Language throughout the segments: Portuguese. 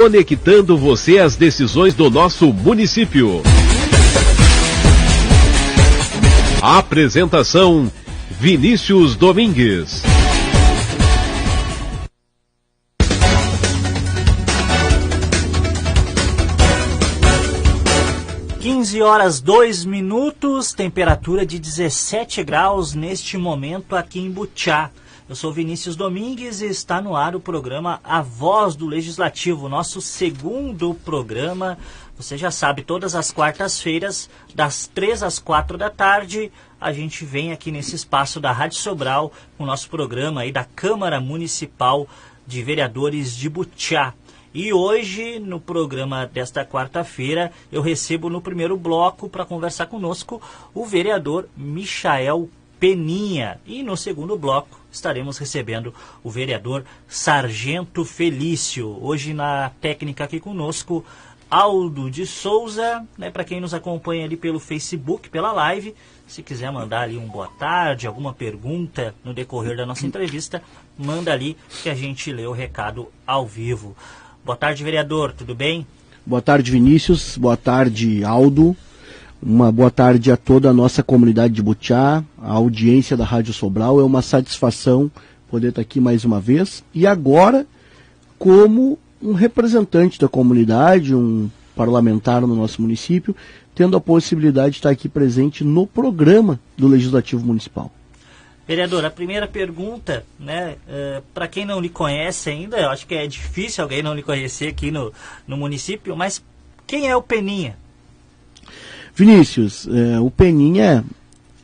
Conectando você às decisões do nosso município. Apresentação: Vinícius Domingues. 15h02, temperatura de 17 graus neste momento aqui em Butiá. Eu sou Vinícius Domingues e está no ar o programa A Voz do Legislativo, nosso segundo programa. Você já sabe, todas as quartas-feiras, das 3 às 4 da tarde, a gente vem aqui nesse espaço da Rádio Sobral com o nosso programa aí da Câmara Municipal de Vereadores de Butiá. E hoje, no programa desta quarta-feira, eu recebo no primeiro bloco para conversar conosco o vereador Michael Peninha. E no segundo bloco estaremos recebendo o vereador Sargento Felício. Hoje na técnica aqui conosco, Aldo de Souza, né, para quem nos acompanha ali pelo Facebook, pela live. Se quiser mandar ali um boa tarde, alguma pergunta no decorrer da nossa entrevista, manda ali que a gente lê o recado ao vivo. Boa tarde, vereador, tudo bem? Boa tarde, Vinícius. Boa tarde, Aldo. Uma boa tarde a toda a nossa comunidade de Butiá, a audiência da Rádio Sobral. É uma satisfação poder estar aqui mais uma vez. E agora, como um representante da comunidade, um parlamentar no nosso município, tendo a possibilidade de estar aqui presente no programa do Legislativo Municipal. Vereador, a primeira pergunta, né, para quem não lhe conhece ainda, eu acho que é difícil alguém não lhe conhecer aqui no município, mas quem é o Peninha? Vinícius, o Peninha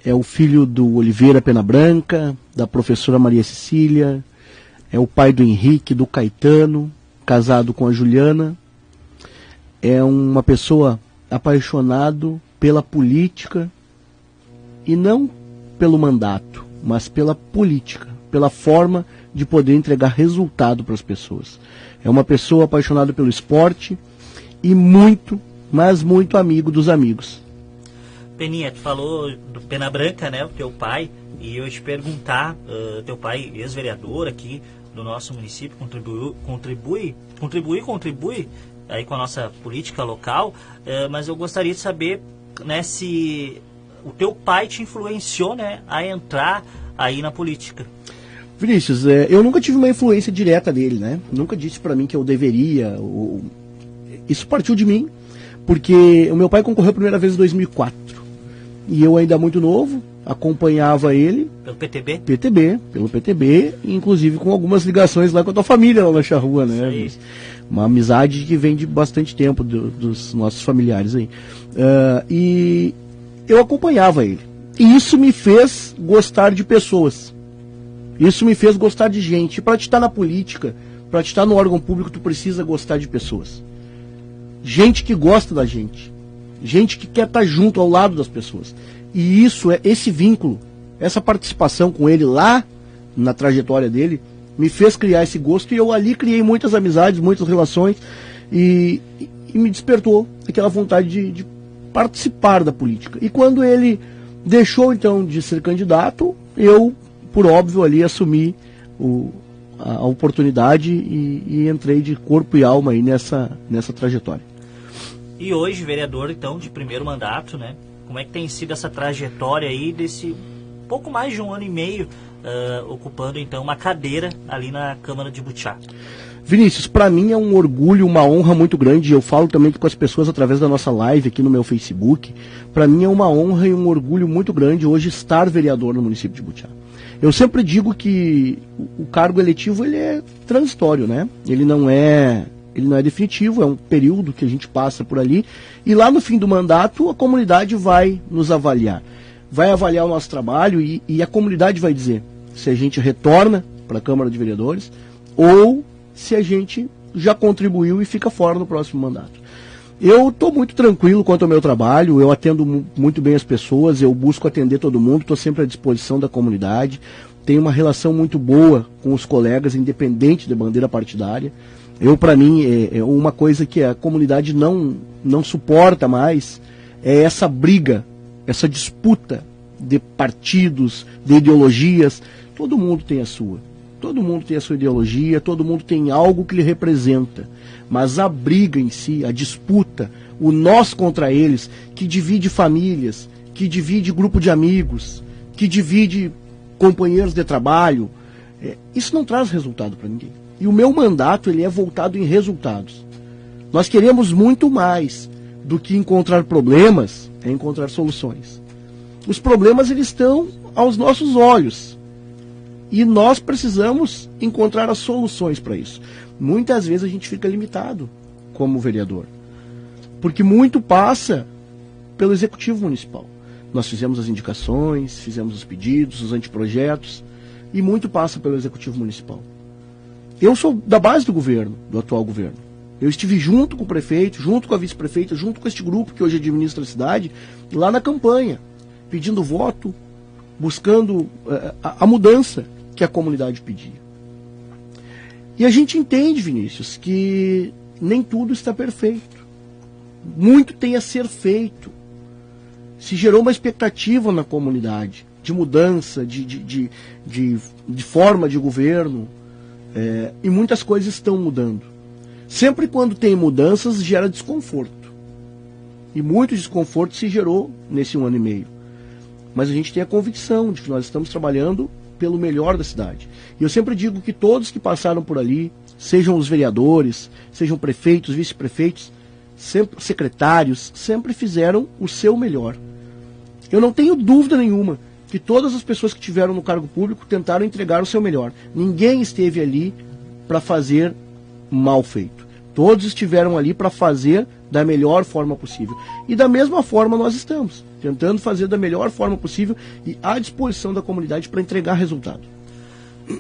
é o filho do Oliveira Pena Branca, da professora Maria Cecília, é o pai do Henrique, do Caetano, casado com a Juliana, é uma pessoa apaixonado pela política e não pelo mandato, mas pela política, pela forma de poder entregar resultado para as pessoas. É uma pessoa apaixonada pelo esporte e muito, mas muito amigo dos amigos. Peninha, tu falou do Pena Branca, né, o teu pai, e eu ia te perguntar, teu pai, ex-vereador aqui do nosso município, contribui aí com a nossa política local, mas eu gostaria de saber, né, se o teu pai te influenciou, né, a entrar aí na política. Vinícius, eu nunca tive uma influência direta dele, né? Nunca disse para mim que eu deveria. Isso partiu de mim, porque o meu pai concorreu a primeira vez em 2004. E eu ainda muito novo, acompanhava ele. Pelo PTB? Pelo PTB, inclusive com algumas ligações lá com a tua família lá na Charrua, né? Isso aí. Uma amizade que vem de bastante tempo dos nossos familiares aí. E eu acompanhava ele. E isso me fez gostar de pessoas. Isso me fez gostar de gente. Para te estar na política, para te estar no órgão público, tu precisa gostar de pessoas. Gente que gosta da gente. Gente que quer estar junto ao lado das pessoas. E isso, esse vínculo, essa participação com ele lá na trajetória dele, me fez criar esse gosto. E eu ali criei muitas amizades, muitas relações. E me despertou aquela vontade de participar da política. E quando ele deixou então de ser candidato, eu, por óbvio, ali assumi a oportunidade e entrei de corpo e alma aí nessa trajetória. E hoje, vereador, então, de primeiro mandato, né? Como é que tem sido essa trajetória aí desse pouco mais de um ano e meio ocupando então uma cadeira ali na Câmara de Butiá? Vinícius, para mim é um orgulho, uma honra muito grande. Eu falo também com as pessoas através da nossa live aqui no meu Facebook. Para mim é uma honra e um orgulho muito grande hoje estar vereador no município de Butiá. Eu sempre digo que o cargo eletivo ele é transitório, né? Ele não é definitivo, é um período que a gente passa por ali. E lá no fim do mandato a comunidade vai nos avaliar. Vai avaliar o nosso trabalho e a comunidade vai dizer se a gente retorna para a Câmara de Vereadores ou se a gente já contribuiu e fica fora no próximo mandato. Eu estou muito tranquilo quanto ao meu trabalho, eu atendo muito bem as pessoas, eu busco atender todo mundo, estou sempre à disposição da comunidade, tenho uma relação muito boa com os colegas, independente da bandeira partidária. Para mim, é uma coisa que a comunidade não suporta mais, é essa briga, essa disputa de partidos, de ideologias. Todo mundo tem a sua. Todo mundo tem a sua ideologia, todo mundo tem algo que lhe representa. mas a briga em si, a disputa, o nós contra eles, que divide famílias, que divide grupo de amigos, que divide companheiros de trabalho, isso não traz resultado para ninguém. E o meu mandato, ele é voltado em resultados. Nós queremos muito mais do que encontrar problemas, é encontrar soluções. Os problemas, eles estão aos nossos olhos. E nós precisamos encontrar as soluções para isso. Muitas vezes a gente fica limitado como vereador, porque muito passa pelo Executivo Municipal. Nós fizemos as indicações, fizemos os pedidos, os anteprojetos, e muito passa pelo Executivo Municipal. Eu sou da base do governo, do atual governo. Eu estive junto com o prefeito, junto com a vice-prefeita, junto com este grupo que hoje administra a cidade, lá na campanha, pedindo voto, buscando a mudança que a comunidade pedia. E a gente entende, Vinícius, que nem tudo está perfeito. Muito tem a ser feito. Se gerou uma expectativa na comunidade de mudança, de forma de governo, e muitas coisas estão mudando. Sempre quando tem mudanças, gera desconforto. E muito desconforto se gerou nesse 1 ano e meio. Mas a gente tem a convicção de que nós estamos trabalhando pelo melhor da cidade. E eu sempre digo que todos que passaram por ali, sejam os vereadores, sejam prefeitos, vice-prefeitos, secretários, sempre fizeram o seu melhor. Eu não tenho dúvida nenhuma que todas as pessoas que estiveram no cargo público tentaram entregar o seu melhor. Ninguém esteve ali para fazer mal feito. Todos estiveram ali para fazer da melhor forma possível. E da mesma forma nós estamos, tentando fazer da melhor forma possível e à disposição da comunidade para entregar resultado.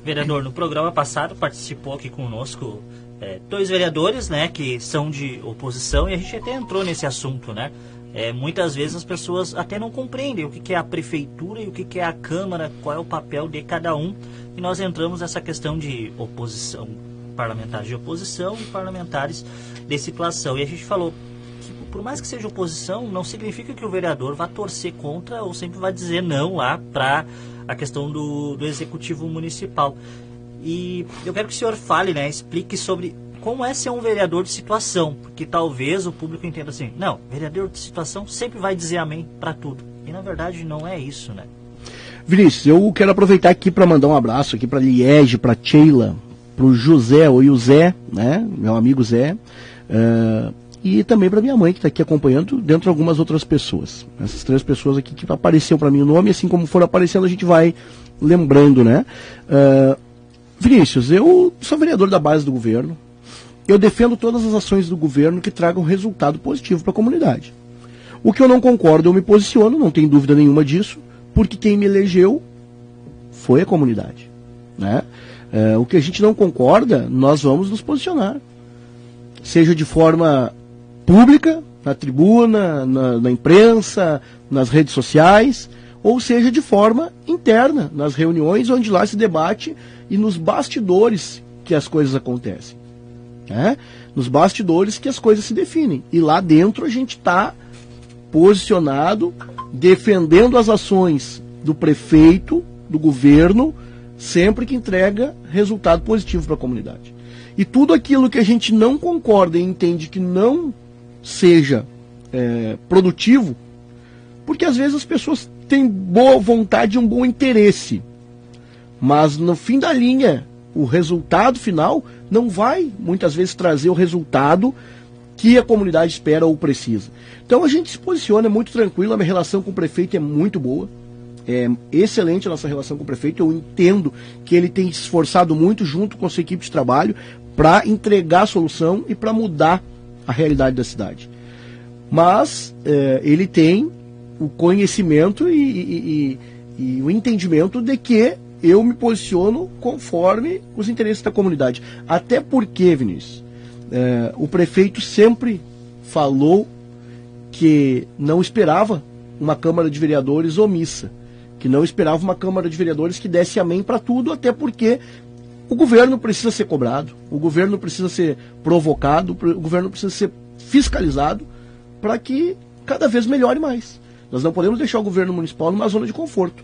Vereador, no programa passado participou aqui conosco 2 vereadores, né, que são de oposição, e a gente até entrou nesse assunto, né? Muitas vezes as pessoas até não compreendem o que é a prefeitura e o que é a Câmara, qual é o papel de cada um, e nós entramos nessa questão de oposição, parlamentares de oposição e parlamentares de situação. E a gente falou que, por mais que seja oposição, não significa que o vereador vá torcer contra ou sempre vai dizer não lá para a questão do Executivo Municipal. E eu quero que o senhor fale, né, explique sobre como é ser um vereador de situação, porque talvez o público entenda assim, não, vereador de situação sempre vai dizer amém para tudo. E na verdade não é isso, né? Vinícius, eu quero aproveitar aqui para mandar um abraço aqui para Liege, para Sheila, para o José, ou o Zé, né, meu amigo Zé, e também para minha mãe, que está aqui acompanhando, dentro de algumas outras pessoas. Essas 3 pessoas aqui que apareceu para mim o nome, assim como for aparecendo, a gente vai lembrando, né? Vinícius, eu sou vereador da base do governo, eu defendo todas as ações do governo que tragam resultado positivo para a comunidade. O que eu não concordo, eu me posiciono, não tem dúvida nenhuma disso, porque quem me elegeu foi a comunidade, né? O que a gente não concorda, nós vamos nos posicionar. Seja de forma pública, na tribuna, na imprensa, nas redes sociais, ou seja de forma interna, nas reuniões onde lá se debate e nos bastidores que as coisas acontecem. Nos bastidores que as coisas se definem. E lá dentro a gente está posicionado, defendendo as ações do prefeito, do governo, sempre que entrega resultado positivo para a comunidade. E tudo aquilo que a gente não concorda e entende que não seja produtivo, porque às vezes as pessoas têm boa vontade e um bom interesse, mas no fim da linha, o resultado final não vai muitas vezes trazer o resultado que a comunidade espera ou precisa. Então a gente se posiciona muito tranquilo, a minha relação com o prefeito é muito boa. É excelente a nossa relação com o prefeito. Eu entendo que ele tem se esforçado muito junto com a sua equipe de trabalho para entregar a solução e para mudar a realidade da cidade. Mas ele tem o conhecimento e o entendimento de que eu me posiciono conforme os interesses da comunidade. Até porque, Vinícius, o prefeito sempre falou que não esperava uma Câmara de Vereadores omissa, que não esperava uma Câmara de Vereadores que desse amém para tudo, até porque o governo precisa ser cobrado, o governo precisa ser provocado, o governo precisa ser fiscalizado para que cada vez melhore mais. Nós não podemos deixar o governo municipal numa zona de conforto.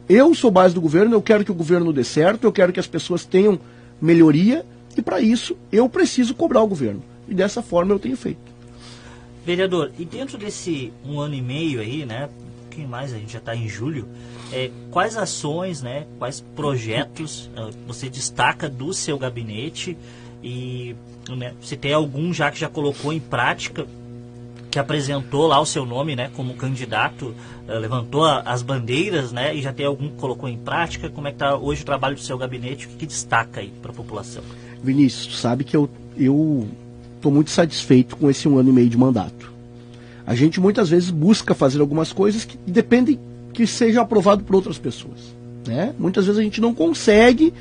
Eu sou base do governo, eu quero que o governo dê certo, eu quero que as pessoas tenham melhoria, e para isso eu preciso cobrar o governo. e dessa forma eu tenho feito. Vereador, e dentro desse 1 ano e meio aí, né, quem mais, a gente já está em julho, quais ações, né, quais projetos você destaca do seu gabinete e, né, se tem algum já que já colocou em prática, que apresentou lá o seu nome, né, como candidato, levantou as bandeiras, né, e já tem algum que colocou em prática? Como é que está hoje o trabalho do seu gabinete? O que destaca aí para a população? Vinícius, tu sabe que eu estou muito satisfeito com esse 1 ano e meio de mandato. A gente muitas vezes busca fazer algumas coisas que dependem que seja aprovado por outras pessoas, né? Muitas vezes a gente não consegue,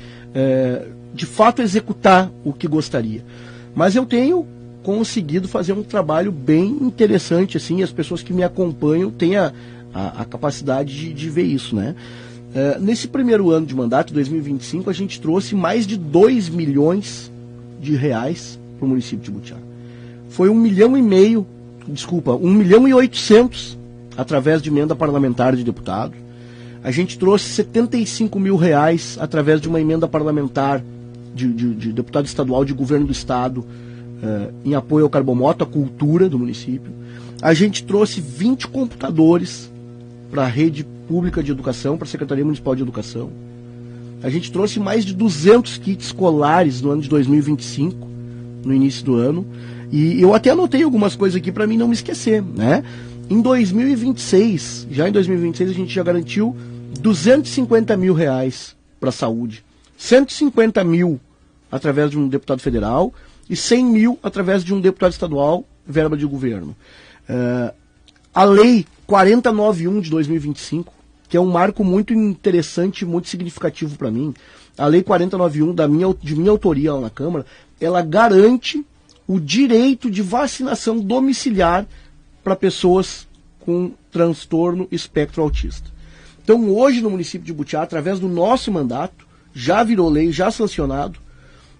de fato, executar o que gostaria. Mas eu tenho conseguido fazer um trabalho bem interessante, assim, as pessoas que me acompanham têm a capacidade de ver isso, né? Nesse primeiro ano de mandato, 2025, a gente trouxe mais de 2 milhões de reais para o município de Butiá. Foi 1 milhão e 800 através de emenda parlamentar de deputado. A gente trouxe 75 mil reais através de uma emenda parlamentar de deputado estadual de governo do estado, em apoio ao carbomoto, à cultura do município. A gente trouxe 20 computadores para a rede pública de educação, para a Secretaria Municipal de Educação. A gente trouxe mais de 200 kits escolares no ano de 2025, no início do ano. E eu até anotei algumas coisas aqui para mim não me esquecer, né? Em 2026, a gente já garantiu 250 mil reais para a saúde. 150 mil através de um deputado federal e 100 mil através de um deputado estadual, verba de governo. A Lei 4091 de 2025, que é um marco muito interessante, muito significativo para mim. A Lei 4091, de minha autoria lá na Câmara, ela garante o direito de vacinação domiciliar para pessoas com transtorno espectro autista. Então, hoje no município de Butiá, através do nosso mandato, já virou lei, já sancionado,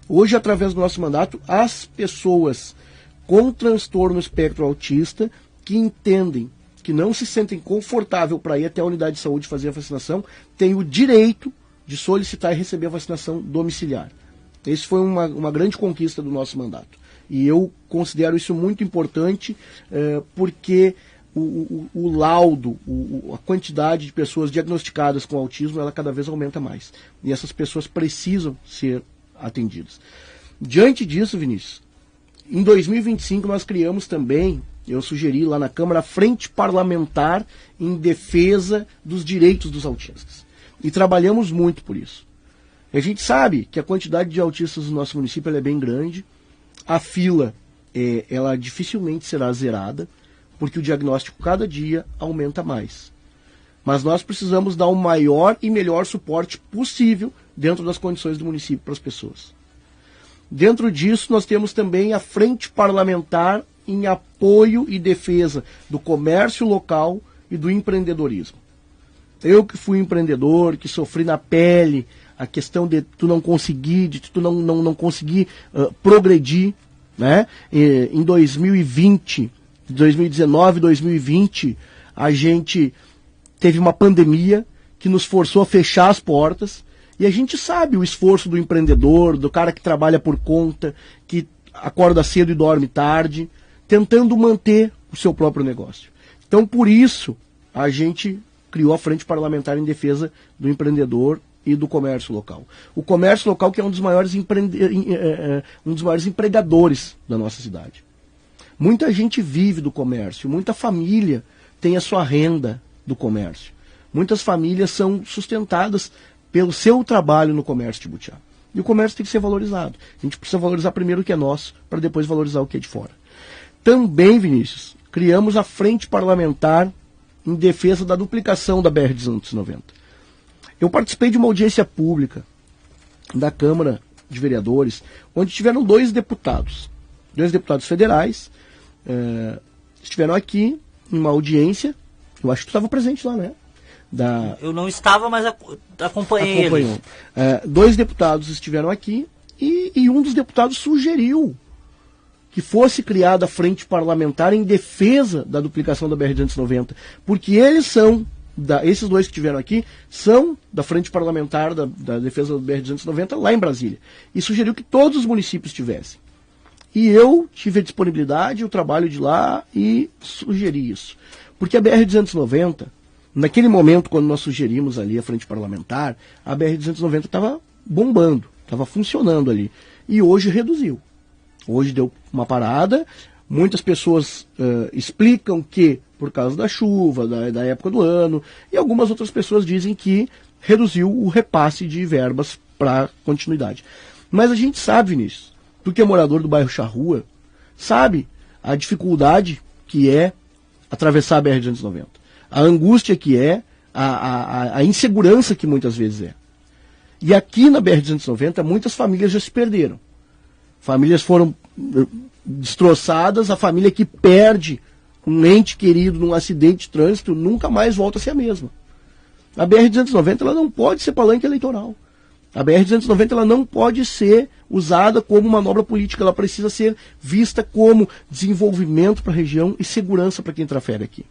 hoje, através do nosso mandato, as pessoas com transtorno espectro autista que entendem, que não se sentem confortável para ir até a unidade de saúde fazer a vacinação, têm o direito de solicitar e receber a vacinação domiciliar. Esse foi uma grande conquista do nosso mandato. E eu considero isso muito importante, porque o laudo, a quantidade de pessoas diagnosticadas com autismo, ela cada vez aumenta mais. E essas pessoas precisam ser atendidas. Diante disso, Vinícius, em 2025 nós criamos também, eu sugeri lá na Câmara, a Frente Parlamentar em Defesa dos Direitos dos Autistas. E trabalhamos muito por isso. A gente sabe que a quantidade de autistas no nosso município ela é bem grande. A fila, ela dificilmente será zerada, porque o diagnóstico cada dia aumenta mais. Mas nós precisamos dar o maior e melhor suporte possível dentro das condições do município para as pessoas. Dentro disso, nós temos também a Frente Parlamentar em apoio e defesa do comércio local e do empreendedorismo. Eu que fui empreendedor, que sofri na pele a questão de tu não conseguir, de tu não conseguir progredir, né? Em 2020, 2019, 2020, a gente teve uma pandemia que nos forçou a fechar as portas, e a gente sabe o esforço do empreendedor, do cara que trabalha por conta, que acorda cedo e dorme tarde, tentando manter o seu próprio negócio. Então, por isso, a gente criou a Frente Parlamentar em Defesa do Empreendedor e do comércio local. O comércio local que é um dos maiores empregadores da nossa cidade. Muita gente vive do comércio, muita família tem a sua renda do comércio. Muitas famílias são sustentadas pelo seu trabalho no comércio de Butiá. E o comércio tem que ser valorizado. A gente precisa valorizar primeiro o que é nosso, para depois valorizar o que é de fora. Também, Vinícius, criamos a Frente Parlamentar em Defesa da duplicação da BR-290. Eu participei de uma audiência pública da Câmara de Vereadores, onde tiveram dois deputados federais, estiveram aqui em uma audiência. Eu acho que tu estava presente lá, né? Eu não estava, mas acompanhei ele. Dois deputados estiveram aqui e um dos deputados sugeriu que fosse criada a Frente Parlamentar em defesa da duplicação da BR-290, porque esses dois que estiveram aqui são da Frente Parlamentar da defesa da BR-290 lá em Brasília, e sugeriu que todos os municípios tivessem. E eu tive a disponibilidade, o trabalho de lá e sugeri isso. Porque a BR-290, naquele momento, quando nós sugerimos ali a frente parlamentar, a BR-290 estava bombando, estava funcionando ali. E hoje reduziu. Hoje deu uma parada. Muitas pessoas explicam que por causa da chuva, da época do ano, e algumas outras pessoas dizem que reduziu o repasse de verbas para continuidade. Mas a gente sabe, Vinícius, tu que é morador do bairro Charrua, sabe a dificuldade que é atravessar a BR-290. A angústia que é, a insegurança que muitas vezes é. E aqui na BR-290, muitas famílias já se perderam. Famílias foram destroçadas, a família que perde um ente querido num acidente de trânsito nunca mais volta a ser a mesma. A BR-290 ela não pode ser palanque eleitoral. A BR-290 ela não pode ser usada como manobra política, ela precisa ser vista como desenvolvimento para a região e segurança para quem trafega aqui.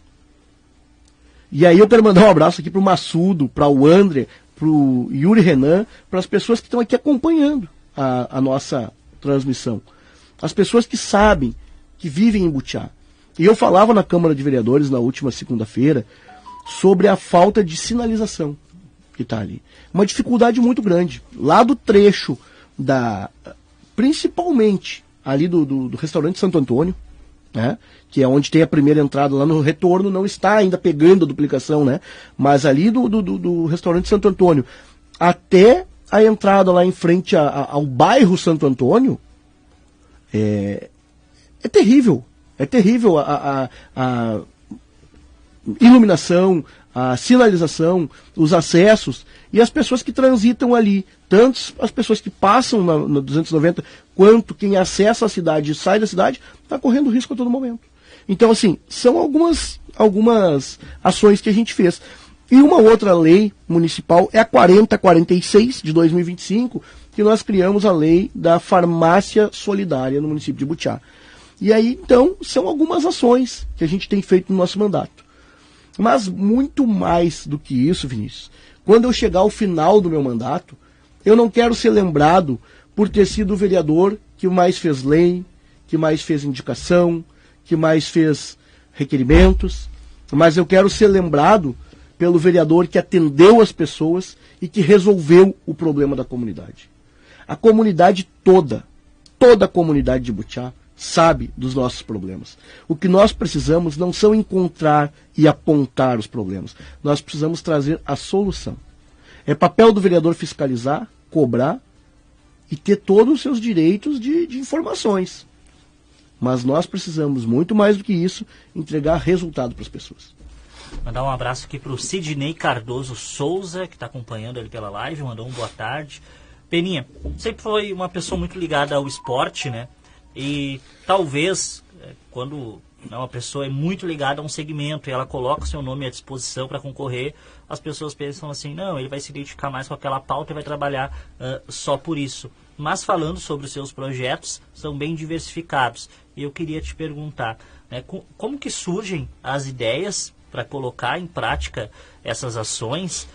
E aí eu quero mandar um abraço aqui para o Massudo, para o André, para o Yuri Renan, para as pessoas que estão aqui acompanhando a nossa transmissão. As pessoas que sabem, que vivem em Butiá. E eu falava na Câmara de Vereadores na última segunda-feira sobre a falta de sinalização que está ali. Uma dificuldade muito grande. Lá do trecho, principalmente ali do restaurante Santo Antônio, né, que é onde tem a primeira entrada, lá no retorno não está ainda pegando a duplicação, né, mas ali do restaurante Santo Antônio até a entrada lá em frente ao bairro Santo Antônio, é terrível. É terrível a iluminação, a sinalização, os acessos e as pessoas que transitam ali. Tanto as pessoas que passam na 290, quanto quem acessa a cidade e sai da cidade, está correndo risco a todo momento. Então, assim, são algumas ações que a gente fez. E uma outra lei municipal é a 4046 de 2025, que nós criamos a lei da farmácia solidária no município de Butiá. E aí, então, são algumas ações que a gente tem feito no nosso mandato. Mas muito mais do que isso, Vinícius, quando eu chegar ao final do meu mandato, eu não quero ser lembrado por ter sido o vereador que mais fez lei, que mais fez indicação, que mais fez requerimentos, mas eu quero ser lembrado pelo vereador que atendeu as pessoas e que resolveu o problema da comunidade. A comunidade toda a comunidade de Butiá, sabe dos nossos problemas. O que nós precisamos não são encontrar e apontar os problemas. Nós precisamos trazer a solução. É papel do vereador fiscalizar, cobrar e ter todos os seus direitos de informações. Mas nós precisamos, muito mais do que isso, entregar resultado para as pessoas. Mandar um abraço aqui para o Sidney Cardoso Souza, que está acompanhando ele pela live, mandou um boa tarde. Peninha, sempre foi uma pessoa muito ligada ao esporte, né? E talvez, quando uma pessoa é muito ligada a um segmento e ela coloca o seu nome à disposição para concorrer, as pessoas pensam assim, não, ele vai se identificar mais com aquela pauta e vai trabalhar só por isso. Mas falando sobre os seus projetos, são bem diversificados. E eu queria te perguntar, né, como que surgem as ideias para colocar em prática essas ações?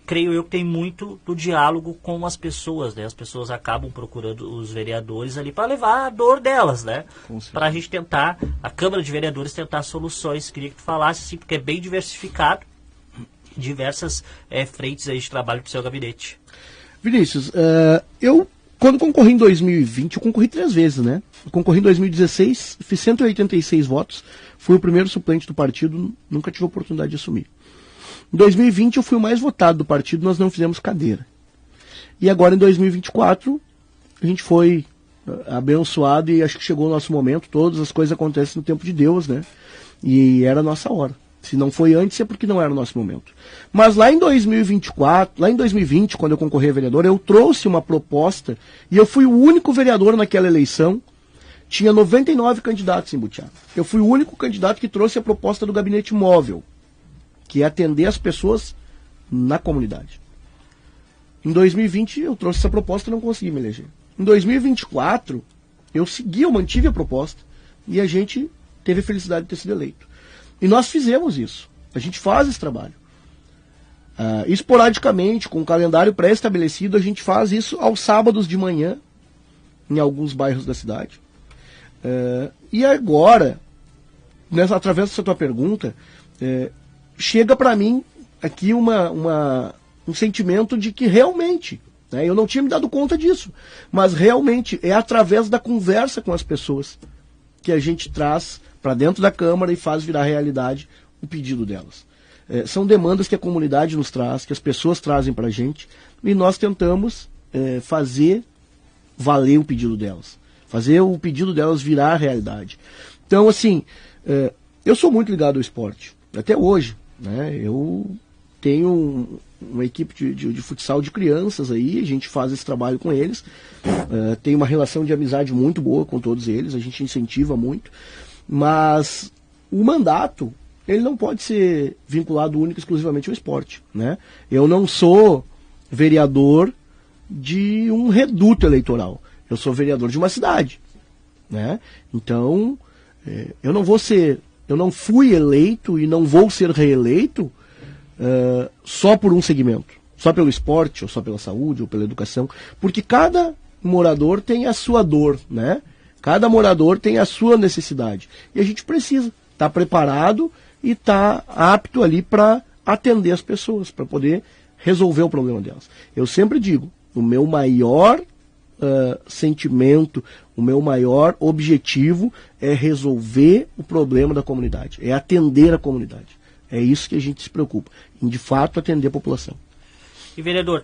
Creio eu que tem muito do diálogo com as pessoas, né? As pessoas acabam procurando os vereadores ali para levar a dor delas, né? Para a gente tentar, a Câmara de Vereadores tentar soluções. Queria que tu falasse assim, porque é bem diversificado, diversas frentes aí de trabalho para o seu gabinete. Vinícius, eu quando concorri em 2020, eu concorri 3 vezes, né? Eu concorri em 2016, fiz 186 votos, fui o primeiro suplente do partido, nunca tive a oportunidade de assumir. Em 2020 eu fui o mais votado do partido, nós não fizemos cadeira. E agora em 2024 a gente foi abençoado e acho que chegou o nosso momento, todas as coisas acontecem no tempo de Deus, né? E era a nossa hora. Se não foi antes é porque não era o nosso momento. Mas lá em 2024, lá em 2020, quando eu concorri a vereador, eu trouxe uma proposta e eu fui o único vereador naquela eleição. Tinha 99 candidatos em Butiá. Eu fui o único candidato que trouxe a proposta do gabinete móvel, que é atender as pessoas na comunidade. Em 2020 eu trouxe essa proposta e não consegui me eleger. Em 2024 eu mantive a proposta e a gente teve a felicidade de ter sido eleito. E nós fizemos isso. A gente faz esse trabalho. Esporadicamente, com um calendário pré-estabelecido, a gente faz isso aos sábados de manhã, em alguns bairros da cidade. E agora, através dessa tua pergunta, chega para mim aqui um sentimento de que realmente, né, eu não tinha me dado conta disso, mas realmente é através da conversa com as pessoas que a gente traz para dentro da Câmara e faz virar realidade o pedido delas. São demandas que a comunidade nos traz, que as pessoas trazem para a gente, e nós tentamos fazer valer o pedido delas, fazer o pedido delas virar realidade. Então, assim, eu sou muito ligado ao esporte, até hoje, né? Eu tenho uma equipe de futsal de crianças aí, a gente faz esse trabalho com eles, tem uma relação de amizade muito boa com todos eles, a gente incentiva muito, mas o mandato, ele não pode ser vinculado único e exclusivamente ao esporte, né? Eu não sou vereador de um reduto eleitoral, eu sou vereador de uma cidade, né? Então, eu não fui eleito e não vou ser reeleito só por um segmento, só pelo esporte, ou só pela saúde, ou pela educação, porque cada morador tem a sua dor, né? Cada morador tem a sua necessidade, e a gente precisa estar preparado e estar apto ali para atender as pessoas, para poder resolver o problema delas. Eu sempre digo, o meu maior sentimento, o meu maior objetivo é resolver o problema da comunidade, é atender a comunidade. É isso que a gente se preocupa, em de fato atender a população. E vereador,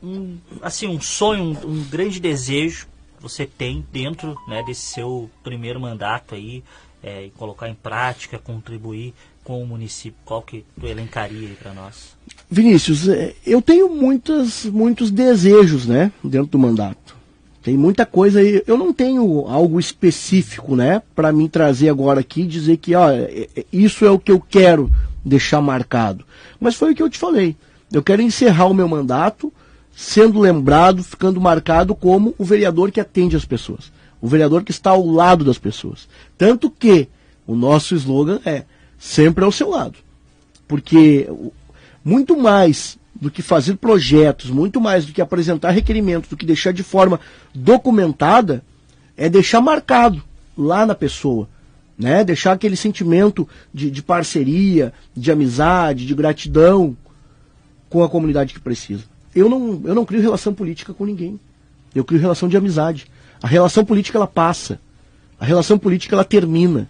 um sonho, um grande desejo que você tem dentro, né, desse seu primeiro mandato aí, e colocar em prática, contribuir com o município, qual que tu elencaria aí para nós? Vinícius, eu tenho muitos desejos, né, dentro do mandato. Tem muita coisa aí, eu não tenho algo específico, né, para mim trazer agora aqui e dizer que isso é o que eu quero deixar marcado. Mas foi o que eu te falei. Eu quero encerrar o meu mandato sendo lembrado, ficando marcado como o vereador que atende as pessoas. O vereador que está ao lado das pessoas. Tanto que o nosso slogan é sempre ao seu lado. Porque muito mais do que fazer projetos, muito mais do que apresentar requerimentos, do que deixar de forma documentada, é deixar marcado lá na pessoa. Né? Deixar aquele sentimento de parceria, de amizade, de gratidão com a comunidade que precisa. Eu não crio relação política com ninguém. Eu crio relação de amizade. A relação política, ela passa. A relação política, ela termina.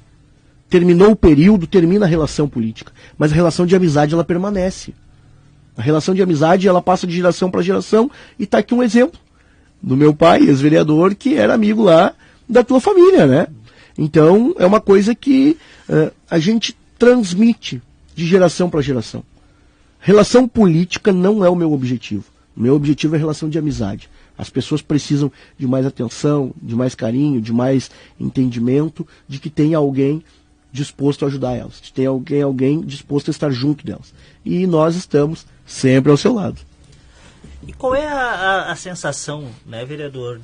Terminou o período, termina a relação política. Mas a relação de amizade, ela permanece. A relação de amizade, ela passa de geração para geração. E está aqui um exemplo do meu pai, ex-vereador, que era amigo lá da tua família, né? Então, é uma coisa que a gente transmite de geração para geração. Relação política não é o meu objetivo. O meu objetivo é relação de amizade. As pessoas precisam de mais atenção, de mais carinho, de mais entendimento, de que tem alguém disposto a ajudar elas, de ter alguém disposto a estar junto delas. E nós estamos sempre ao seu lado. E qual é a sensação, né, vereador,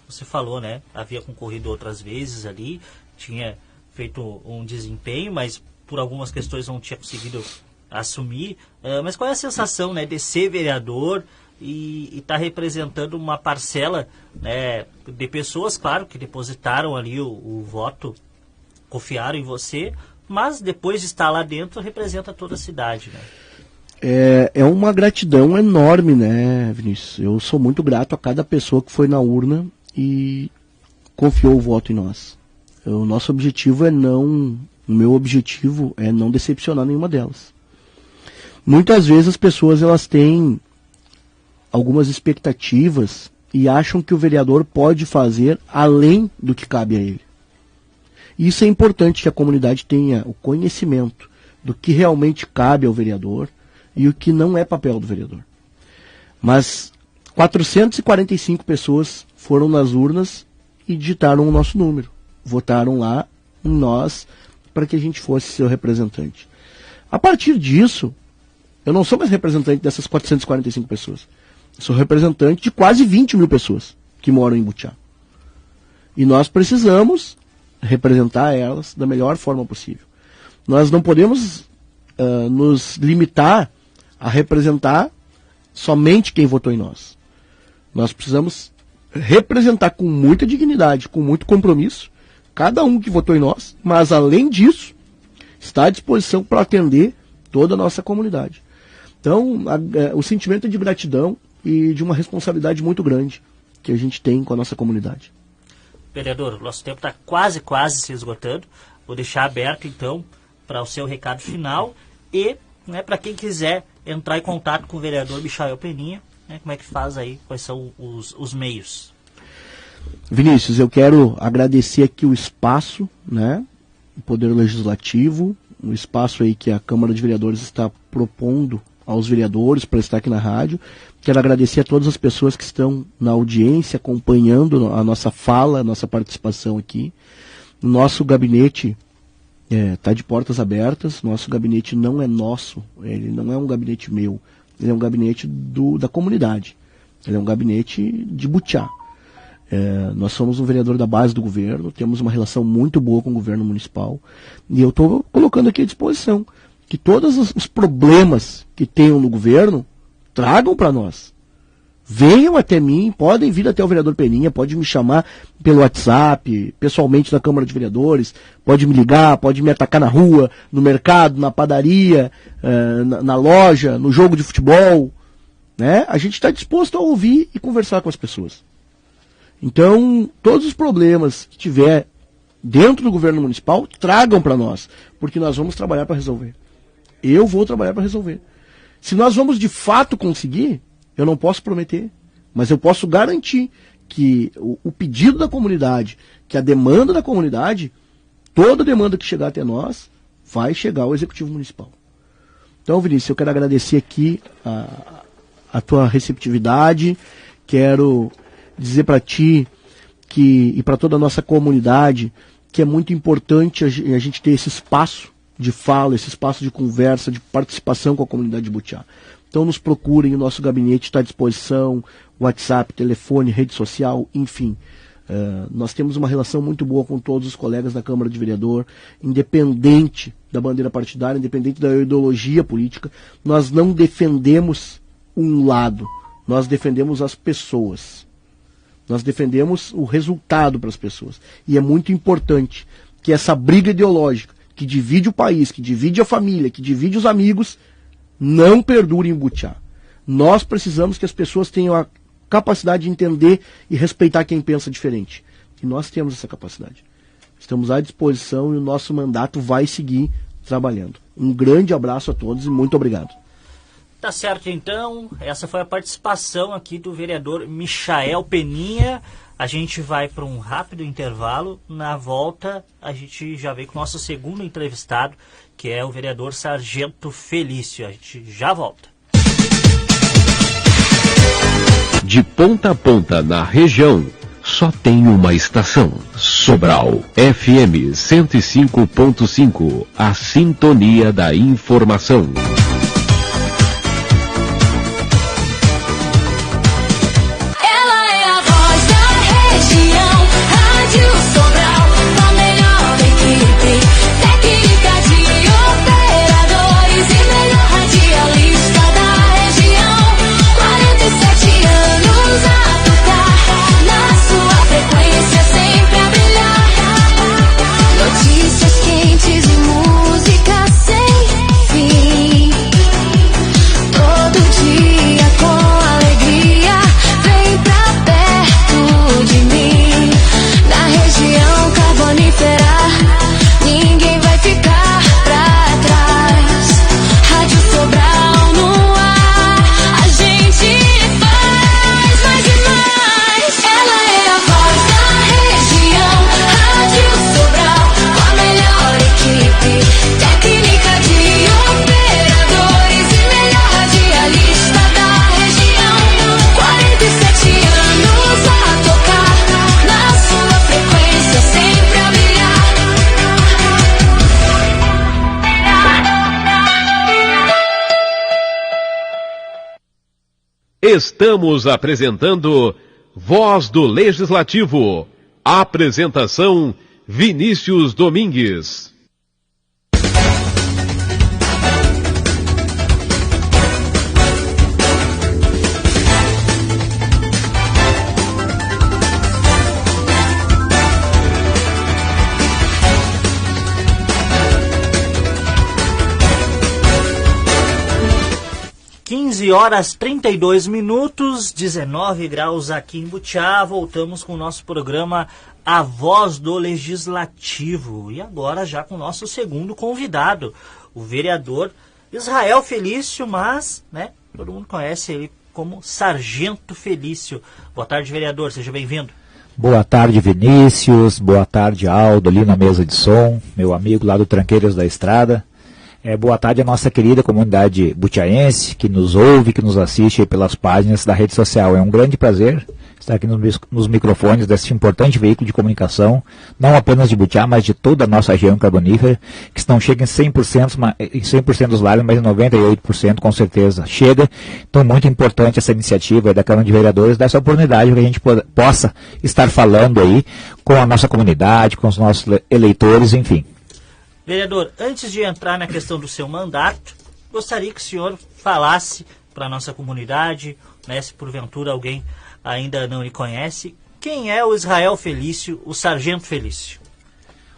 você falou, né, havia concorrido outras vezes ali, tinha feito um desempenho, mas por algumas questões não tinha conseguido assumir, mas qual é a sensação, né, de ser vereador e estar representando uma parcela, né, de pessoas, claro, que depositaram ali o voto, confiaram em você, mas depois de estar lá dentro representa toda a cidade, né? É uma gratidão enorme, né, Vinícius? Eu sou muito grato a cada pessoa que foi na urna e confiou o voto em nós. O nosso objetivo o meu objetivo é não decepcionar nenhuma delas. Muitas vezes as pessoas elas têm algumas expectativas e acham que o vereador pode fazer além do que cabe a ele. E isso é importante que a comunidade tenha o conhecimento do que realmente cabe ao vereador e o que não é papel do vereador. Mas 445 pessoas foram nas urnas e digitaram o nosso número. Votaram lá em nós para que a gente fosse seu representante. A partir disso, eu não sou mais representante dessas 445 pessoas. Eu sou representante de quase 20 mil pessoas que moram em Butiá. E nós precisamos representar elas da melhor forma possível. Nós não podemos nos limitar a representar somente quem votou em nós. Nós precisamos representar com muita dignidade, com muito compromisso, cada um que votou em nós, mas além disso, está à disposição para atender toda a nossa comunidade. Então, o sentimento é de gratidão e de uma responsabilidade muito grande que a gente tem com a nossa comunidade. Vereador, o nosso tempo está quase se esgotando. Vou deixar aberto, então, para o seu recado final e, né, para quem quiser entrar em contato com o vereador Michael Peninha, né, como é que faz aí, quais são os meios? Vinícius, eu quero agradecer aqui o espaço, né, o Poder Legislativo, o espaço aí que a Câmara de Vereadores está propondo aos vereadores para estar aqui na rádio. Quero agradecer a todas as pessoas que estão na audiência, acompanhando a nossa fala, a nossa participação aqui. Nosso gabinete está de portas abertas, nosso gabinete não é nosso, ele não é um gabinete meu, ele é um gabinete da comunidade, ele é um gabinete de Butiá. Nós somos um vereador da base do governo, temos uma relação muito boa com o governo municipal, e eu estou colocando aqui à disposição que todos os problemas que tenham no governo, tragam para nós. Venham até mim, podem vir até o vereador Peninha, pode me chamar pelo WhatsApp, pessoalmente na Câmara de Vereadores, pode me ligar, pode me atacar na rua, no mercado, na padaria, na loja, no jogo de futebol. Né? A gente está disposto a ouvir e conversar com as pessoas. Então, todos os problemas que tiver dentro do governo municipal, tragam para nós, porque nós vamos trabalhar para resolver. Eu vou trabalhar para resolver. Se nós vamos de fato conseguir, eu não posso prometer, mas eu posso garantir que o pedido da comunidade, que a demanda da comunidade, toda demanda que chegar até nós, vai chegar ao Executivo Municipal. Então, Vinícius, eu quero agradecer aqui a tua receptividade, quero dizer para ti e para toda a nossa comunidade que é muito importante a gente ter esse espaço de fala, esse espaço de conversa, de participação com a comunidade de Butiá. Então nos procurem, o nosso gabinete está à disposição, WhatsApp, telefone, rede social, enfim. Nós temos uma relação muito boa com todos os colegas da Câmara de Vereador, independente da bandeira partidária, independente da ideologia política. Nós não defendemos um lado, nós defendemos as pessoas. Nós defendemos o resultado para as pessoas. E é muito importante que essa briga ideológica, que divide o país, que divide a família, que divide os amigos, não perdure em Butiá. Nós precisamos que as pessoas tenham a capacidade de entender e respeitar quem pensa diferente. E nós temos essa capacidade. Estamos à disposição e o nosso mandato vai seguir trabalhando. Um grande abraço a todos e muito obrigado. Tá certo, então. Essa foi a participação aqui do vereador Michael Peninha. A gente vai para um rápido intervalo. Na volta, a gente já vem com o nosso segundo entrevistado, que é o vereador Sargento Felício. A gente já volta. De ponta a ponta na região, só tem uma estação. Sobral FM 105.5, a sintonia da informação. Estamos apresentando Voz do Legislativo. Apresentação Vinícius Domingues. 11 horas 32 minutos, 19 graus aqui em Butiá. Voltamos com o nosso programa A Voz do Legislativo. E agora já com o nosso segundo convidado, o vereador Israel Felício, mas, né, todo mundo conhece ele como Sargento Felício. Boa tarde, vereador, seja bem-vindo. Boa tarde, Vinícius. Boa tarde, Aldo, ali na mesa de som, meu amigo lá do Tranqueiras da Estrada. Boa tarde à nossa querida comunidade butiaense, que nos ouve, que nos assiste pelas páginas da rede social. É um grande prazer estar aqui nos microfones desse importante veículo de comunicação, não apenas de Butiá, mas de toda a nossa região carbonífera, que não chega em 100% dos lares, mas em 98% com certeza chega. Então, muito importante essa iniciativa da Câmara de Vereadores, dessa oportunidade para que a gente possa estar falando aí com a nossa comunidade, com os nossos eleitores, enfim. Vereador, antes de entrar na questão do seu mandato, gostaria que o senhor falasse para a nossa comunidade, né, se porventura alguém ainda não lhe conhece, quem é o Israel Felício, o Sargento Felício?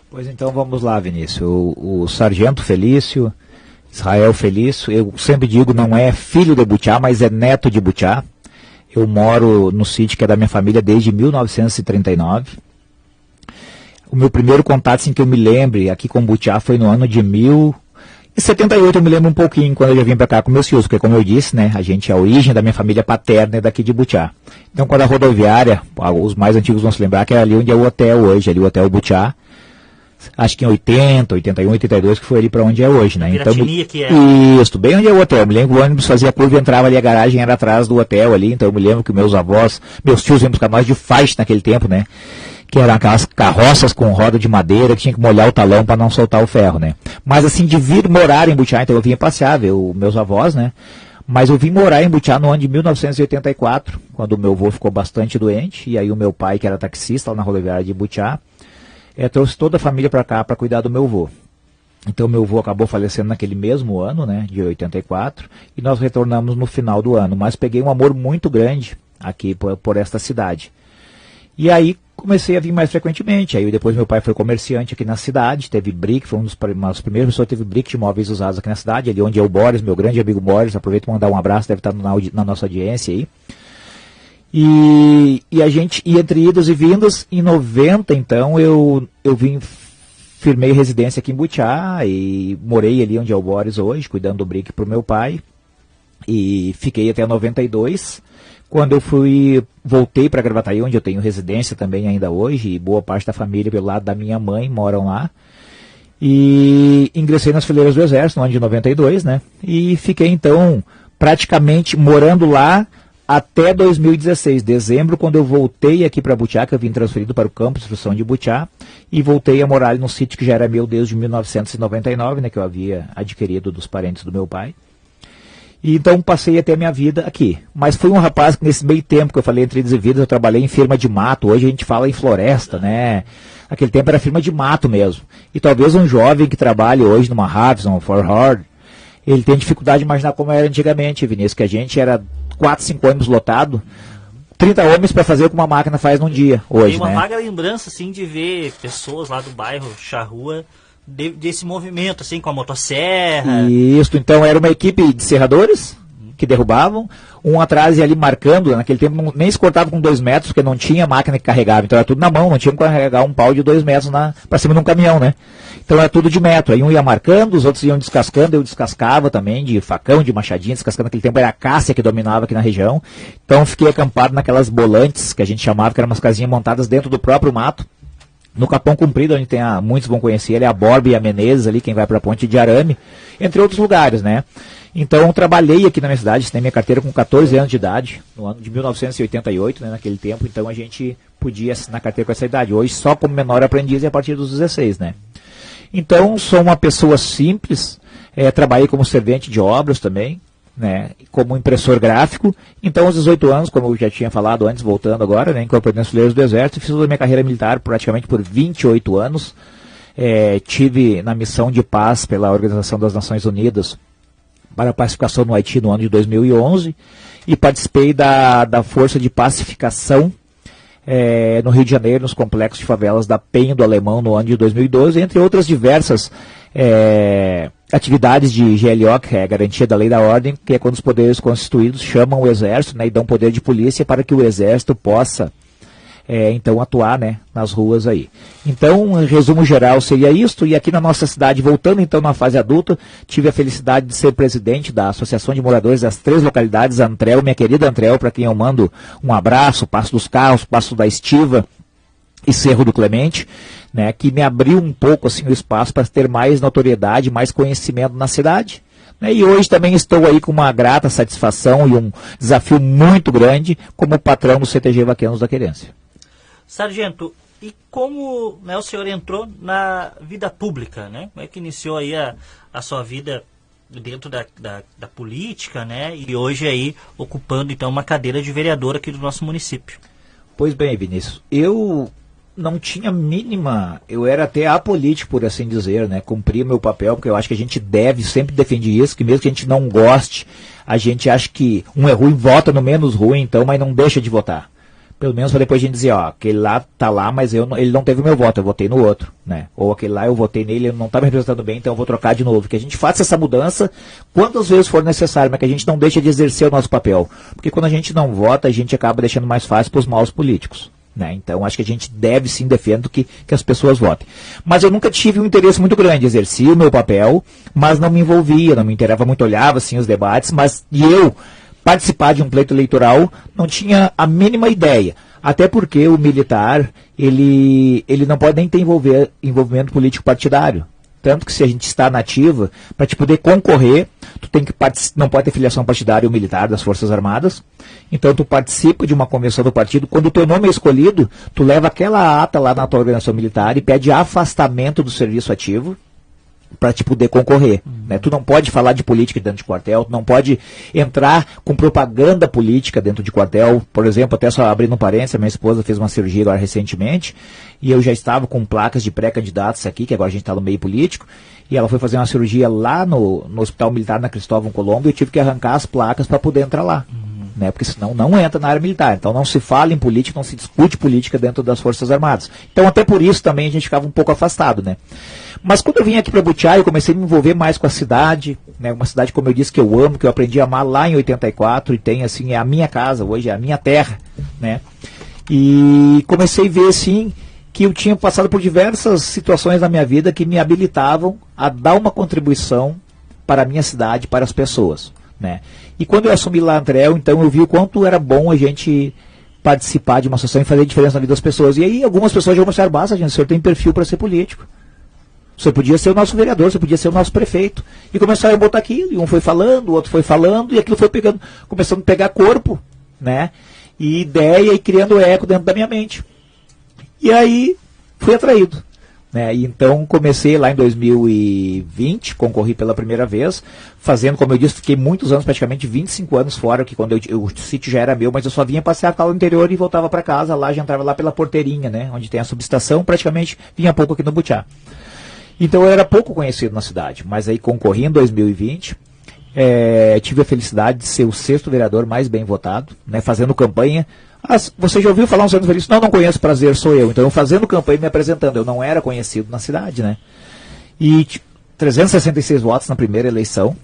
Pois então vamos lá, Vinícius. O Sargento Felício, Israel Felício, eu sempre digo, não é filho de Butiá, mas é neto de Butiá. Eu moro no sítio que é da minha família desde 1939. O meu primeiro contato, assim, que eu me lembre aqui com Butiá foi no ano de 1978, eu me lembro um pouquinho, quando eu já vim para cá com meus filhos, porque como eu disse, né, a origem da minha família paterna é daqui de Butiá. Então, quando a rodoviária, os mais antigos vão se lembrar que é ali onde é o hotel hoje, ali o Hotel Butiá, acho que em 80, 81, 82, que foi ali para onde é hoje, né? Então, que é. Isso, bem onde é o hotel. Eu me lembro que o ônibus fazia curva e entrava ali, a garagem era atrás do hotel ali, então eu me lembro que meus avós, meus tios iam buscar nós de faixa naquele tempo, né? Que eram aquelas carroças com roda de madeira que tinha que molhar o talão para não soltar o ferro, né? Mas assim, de vir morar em Butiá, então eu vinha passear, ver meus avós, né? Mas eu vim morar em Butiá no ano de 1984, quando o meu avô ficou bastante doente, e aí o meu pai, que era taxista lá na rodoviária de Butiá, trouxe toda a família para cá para cuidar do meu avô. Então meu avô acabou falecendo naquele mesmo ano, né, de 84, e nós retornamos no final do ano, mas peguei um amor muito grande aqui por esta cidade. E aí comecei a vir mais frequentemente. Aí depois meu pai foi comerciante aqui na cidade, teve brick, foi uma das primeiras pessoas que teve brick de móveis usados aqui na cidade, ali onde é o Boris, meu grande amigo Boris, aproveito para mandar um abraço, deve estar na nossa audiência aí. E a gente, e entre idas e vindas, em 90 então eu firmei residência aqui em Butiá e morei ali onde é o Boris hoje, cuidando do brick para o meu pai, e fiquei até 92. Quando eu voltei para Gravataí, onde eu tenho residência também ainda hoje, e boa parte da família pelo lado da minha mãe moram lá, e ingressei nas fileiras do Exército no ano de 92, né? E fiquei então praticamente morando lá até 2016, dezembro, quando eu voltei aqui para Butiá, que eu vim transferido para o campo de instrução de Butiá, e voltei a morar no sítio que já era meu desde 1999, né? Que eu havia adquirido dos parentes do meu pai. E então passei até a minha vida aqui. Mas fui um rapaz que nesse meio tempo que eu falei entre idas e vindas, eu trabalhei em firma de mato. Hoje a gente fala em floresta, né? Aquele tempo era firma de mato mesmo. E talvez um jovem que trabalhe hoje numa Harvison, uma Ford, ele tem dificuldade de imaginar como era antigamente, Vinícius, que a gente era 4, 5 ônibus lotado, 30 homens para fazer o que uma máquina faz num dia hoje, Tem uma né? vaga lembrança, assim, de ver pessoas lá do bairro Charrua, desse movimento, assim, com a motosserra. Isso, então era uma equipe de serradores que derrubavam, um atrás e ali marcando, naquele tempo nem se cortava com 2 metros, porque não tinha máquina que carregava, então era tudo na mão, não tinha que carregar um pau de 2 metros para cima de um caminhão, né? Então era tudo de metro, aí um ia marcando, os outros iam descascando, eu descascava também de facão, de machadinha, descascando, naquele tempo era a Cássia que dominava aqui na região, então fiquei acampado naquelas bolantes, que a gente chamava, que eram umas casinhas montadas dentro do próprio mato, no Capão Comprido, onde muitos vão conhecer, a Borba e a Menezes, ali, quem vai para a Ponte de Arame, entre outros lugares, né? Então, trabalhei aqui na minha cidade, assinei minha carteira com 14 anos de idade, no ano de 1988, né, naquele tempo, então a gente podia assinar carteira com essa idade. Hoje, só como menor aprendiz e a partir dos 16, né? Então, sou uma pessoa simples, trabalhei como servente de obras também, né, como impressor gráfico. Então, aos 18 anos, como eu já tinha falado antes, voltando agora, né, incorporei nas fileiras do Exército, fiz toda a minha carreira militar praticamente por 28 anos. Tive na missão de paz pela Organização das Nações Unidas para a pacificação no Haiti no ano de 2011 e participei da Força de Pacificação no Rio de Janeiro, nos complexos de favelas da Penha do Alemão no ano de 2012, entre outras diversas atividades de GLO, que é a garantia da lei e da ordem, que é quando os poderes constituídos chamam o Exército, né, e dão poder de polícia para que o Exército possa, então, atuar, né, nas ruas aí. Então, em resumo geral, seria isto. E aqui na nossa cidade, voltando então na fase adulta, tive a felicidade de ser presidente da Associação de Moradores das 3 localidades, Antrel, minha querida Antrel, para quem eu mando um abraço, Passo dos Carros, Passo da Estiva e Cerro do Clemente, né, que me abriu um pouco assim, o espaço para ter mais notoriedade, mais conhecimento na cidade. E hoje também estou aí com uma grata satisfação e um desafio muito grande como patrão do CTG Vaqueanos da Querência. Sargento, e como, né, o senhor entrou na vida pública, né? Como é que iniciou aí a sua vida dentro da política, né? E hoje aí ocupando então uma cadeira de vereador aqui do nosso município? Pois bem, Vinícius, eu não tinha mínima, eu era até apolítico, por assim dizer, né? Cumpria meu papel, porque eu acho que a gente deve, sempre defender isso, que mesmo que a gente não goste, a gente acha que um é ruim, vota no menos ruim, então, mas não deixa de votar. Pelo menos para depois a gente dizer, ó, aquele lá tá lá, mas ele não teve o meu voto, eu votei no outro, né? Ou aquele lá eu votei nele, ele não tá me representando bem, então eu vou trocar de novo. Que a gente faça essa mudança quantas vezes for necessário, mas que a gente não deixe de exercer o nosso papel. Porque quando a gente não vota, a gente acaba deixando mais fácil para os maus políticos, né? Então acho que a gente deve sim defender que as pessoas votem. Mas eu nunca tive um interesse muito grande, exercia o meu papel, mas não me envolvia, não me interessava muito, olhava assim os debates, mas eu participar de um pleito eleitoral não tinha a mínima ideia. Até porque o militar, ele não pode nem ter envolvimento político partidário. Tanto que se a gente está na ativa, para te poder concorrer, tu tem que não pode ter filiação partidária ou militar das Forças Armadas. Então tu participa de uma convenção do partido. Quando o teu nome é escolhido, tu leva aquela ata lá na tua organização militar e pede afastamento do serviço ativo para te poder concorrer, né? Tu não pode falar de política dentro de quartel, tu não pode entrar com propaganda política dentro de quartel. Por exemplo, até só abrindo um parênteses, minha esposa fez uma cirurgia agora recentemente, e eu já estava com placas de pré-candidatos aqui, que agora a gente está no meio político, e ela foi fazer uma cirurgia lá no Hospital Militar na Cristóvão Colombo, e eu tive que arrancar as placas para poder entrar lá. Né, porque senão não entra na área militar. Então não se fala em política, não se discute política dentro das Forças Armadas. Então até por isso também a gente ficava um pouco afastado, né? Mas quando eu vim aqui para Butiá, eu comecei a me envolver mais com a cidade, né? Uma cidade, como eu disse, que eu amo, que eu aprendi a amar lá em 84, e tem assim, é a minha casa hoje, é a minha terra, né? E comecei a ver assim que eu tinha passado por diversas situações na minha vida que me habilitavam a dar uma contribuição para a minha cidade, para as pessoas, né? E quando eu assumi lá Antrel, então eu vi o quanto era bom a gente participar de uma associação e fazer diferença na vida das pessoas. E aí algumas pessoas já mostraram, basta, gente, o senhor tem perfil para ser político. O senhor podia ser o nosso vereador, o senhor podia ser o nosso prefeito. E começaram a botar aquilo, e um foi falando, o outro foi falando, e aquilo foi pegando, começando a pegar corpo, né? E ideia e criando eco dentro da minha mente. E aí fui atraído. Né? E então comecei lá em 2020, concorri pela primeira vez, fazendo, como eu disse, fiquei muitos anos, praticamente 25 anos fora, que quando o sítio já era meu, mas eu só vinha passear para o interior e voltava para casa, lá já entrava lá pela Porteirinha, né? Onde tem a subestação, praticamente vinha pouco aqui no Butiá. Então eu era pouco conhecido na cidade, mas aí concorri em 2020, tive a felicidade de ser o 6º vereador mais bem votado, né? Fazendo campanha. Você já ouviu falar um Santo Felício? Não conheço, prazer, sou eu. Então, eu fazendo campanha e me apresentando. Eu não era conhecido na cidade, né? E 366 votos na primeira eleição.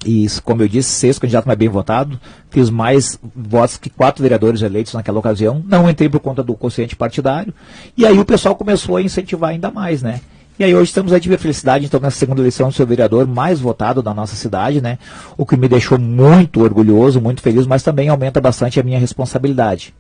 E, como eu disse, 6º candidato mais bem votado. Fiz mais votos que 4 vereadores eleitos naquela ocasião. Não entrei por conta do quociente partidário. E aí o pessoal começou a incentivar ainda mais, né? E aí hoje estamos aí, tive a felicidade, então, nessa segunda eleição, de ser o vereador mais votado da nossa cidade, né? O que me deixou muito orgulhoso, muito feliz, mas também aumenta bastante a minha responsabilidade.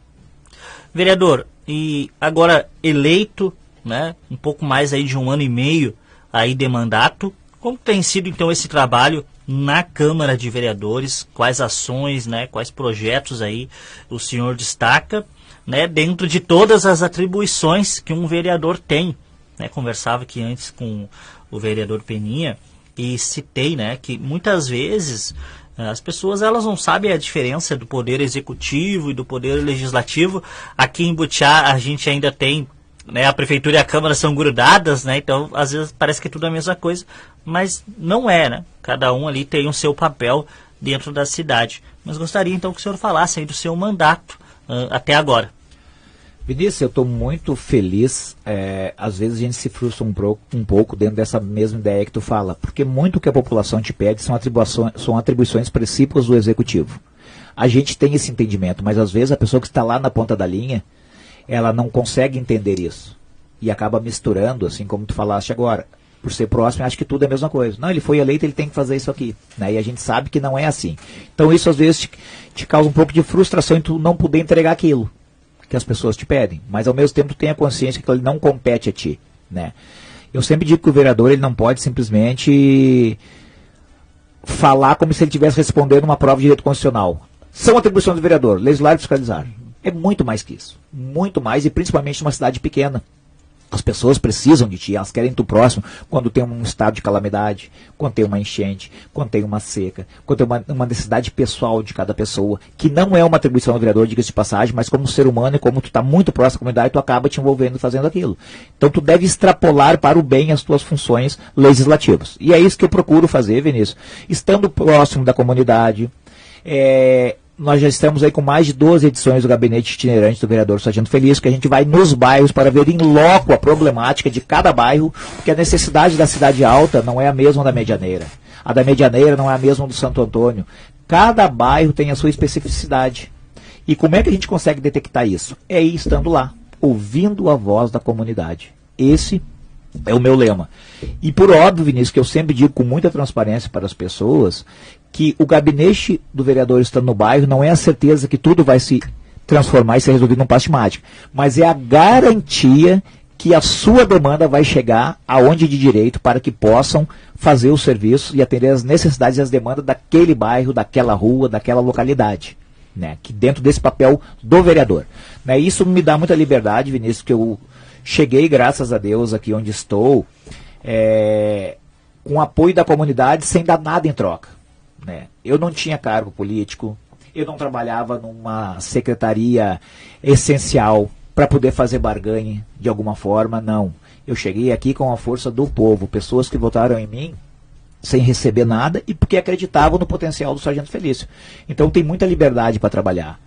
Vereador, e agora eleito, né? Um pouco mais aí de 1 ano e meio aí de mandato, como tem sido então esse trabalho na Câmara de Vereadores? Quais ações, né? Quais projetos aí o senhor destaca, né? Dentro de todas as atribuições que um vereador tem? Né, conversava aqui antes com o vereador Peninha e citei, né, que muitas vezes as pessoas elas não sabem a diferença do poder executivo e do poder legislativo. Aqui em Butiá a gente ainda tem, né, a prefeitura e a Câmara são grudadas, né, então às vezes parece que é tudo a mesma coisa, mas não é, né? Cada um ali tem o seu papel dentro da cidade. Mas gostaria então que o senhor falasse aí do seu mandato até agora. Vinícius, eu estou muito feliz. Às vezes a gente se frustra um pouco dentro dessa mesma ideia que tu fala, porque muito que a população te pede são atribuições precípuas do executivo. A gente tem esse entendimento, mas às vezes a pessoa que está lá na ponta da linha, ela não consegue entender isso. E acaba misturando, assim como tu falaste agora. Por ser próximo, acha que tudo é a mesma coisa. Não, ele foi eleito, ele tem que fazer isso aqui. Né? E a gente sabe que não é assim. Então isso às vezes te causa um pouco de frustração em tu não poder entregar aquilo que as pessoas te pedem, mas ao mesmo tempo tu tem a consciência que ele não compete a ti, né? Eu sempre digo que o vereador ele não pode simplesmente falar como se ele estivesse respondendo uma prova de direito constitucional. São atribuições do vereador, legislar e fiscalizar. É muito mais que isso, muito mais, e principalmente numa cidade pequena. As pessoas precisam de ti, elas querem tu próximo quando tem um estado de calamidade, quando tem uma enchente, quando tem uma seca, quando tem uma necessidade pessoal de cada pessoa, que não é uma atribuição do vereador, diga-se de passagem, mas como ser humano e como tu está muito próximo da comunidade, tu acaba te envolvendo fazendo aquilo. Então tu deve extrapolar para o bem as tuas funções legislativas. E é isso que eu procuro fazer, Vinícius. Estando próximo da comunidade, nós já estamos aí com mais de 12 edições do Gabinete Itinerante do Vereador Sargento Felício, que a gente vai nos bairros para ver em loco a problemática de cada bairro, porque a necessidade da Cidade Alta não é a mesma da Medianeira. A da Medianeira não é a mesma do Santo Antônio. Cada bairro tem a sua especificidade. E como é que a gente consegue detectar isso? É ir estando lá, ouvindo a voz da comunidade. Esse é o meu lema. E por óbvio, Vinícius, que eu sempre digo com muita transparência para as pessoas, que o gabinete do vereador estando no bairro não é a certeza que tudo vai se transformar e ser resolvido num passe de mágica, mas é a garantia que a sua demanda vai chegar aonde de direito para que possam fazer o serviço e atender as necessidades e as demandas daquele bairro, daquela rua, daquela localidade. Né? Que dentro desse papel do vereador. Né? Isso me dá muita liberdade, Vinícius, que eu cheguei, graças a Deus, aqui onde estou, com apoio da comunidade, sem dar nada em troca. Né? Eu não tinha cargo político, eu não trabalhava numa secretaria essencial para poder fazer barganha de alguma forma, não. Eu cheguei aqui com a força do povo, pessoas que votaram em mim sem receber nada e porque acreditavam no potencial do Sargento Felício. Então tem muita liberdade para trabalhar.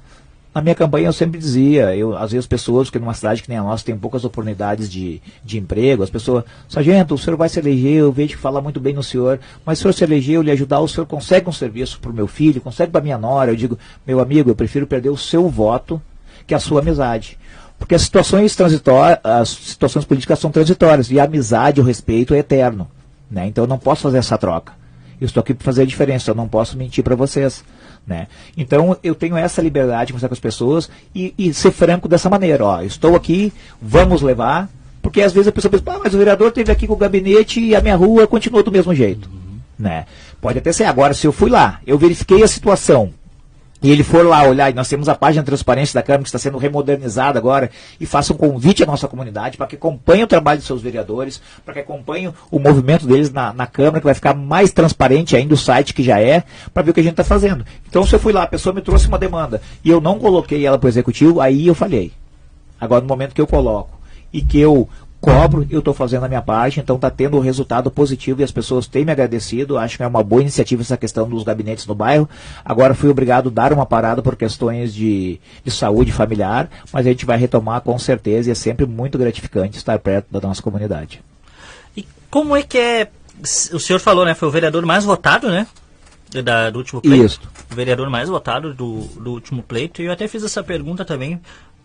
Na minha campanha eu sempre dizia, às vezes pessoas que numa cidade que nem a nossa tem poucas oportunidades de emprego, as pessoas, Sargento, o senhor vai se eleger, eu vejo que fala muito bem no senhor, mas se o senhor se eleger, eu lhe ajudar, o senhor consegue um serviço para o meu filho, consegue para minha nora, eu digo, meu amigo, eu prefiro perder o seu voto que a sua amizade. Porque as situações políticas são transitórias, e a amizade, o respeito é eterno. Né? Então eu não posso fazer essa troca. Eu estou aqui para fazer a diferença, eu não posso mentir para vocês. Né? Então eu tenho essa liberdade de conversar com as pessoas e ser franco dessa maneira. Ó, estou aqui, vamos levar, porque às vezes a pessoa pensa, mas o vereador esteve aqui com o gabinete e a minha rua continuou do mesmo jeito. Né? Pode até ser. Agora, se eu fui lá, eu verifiquei a situação, e ele for lá olhar, e nós temos a página de transparência da Câmara que está sendo remodernizada agora, e faça um convite à nossa comunidade para que acompanhe o trabalho de seus vereadores, para que acompanhe o movimento deles na Câmara, que vai ficar mais transparente ainda o site que já é, para ver o que a gente está fazendo. Então, se eu fui lá, a pessoa me trouxe uma demanda, e eu não coloquei ela para o Executivo, aí eu falhei. Agora, no momento que eu coloco, e que eu cobro, eu estou fazendo a minha parte, então está tendo um resultado positivo e as pessoas têm me agradecido. Acho que é uma boa iniciativa essa questão dos gabinetes no bairro. Agora fui obrigado a dar uma parada por questões de saúde familiar, mas a gente vai retomar com certeza e é sempre muito gratificante estar perto da nossa comunidade. E como é que é, o senhor falou, né, foi o vereador mais votado, né, do último pleito? Isso. O vereador mais votado do último pleito, e eu até fiz essa pergunta também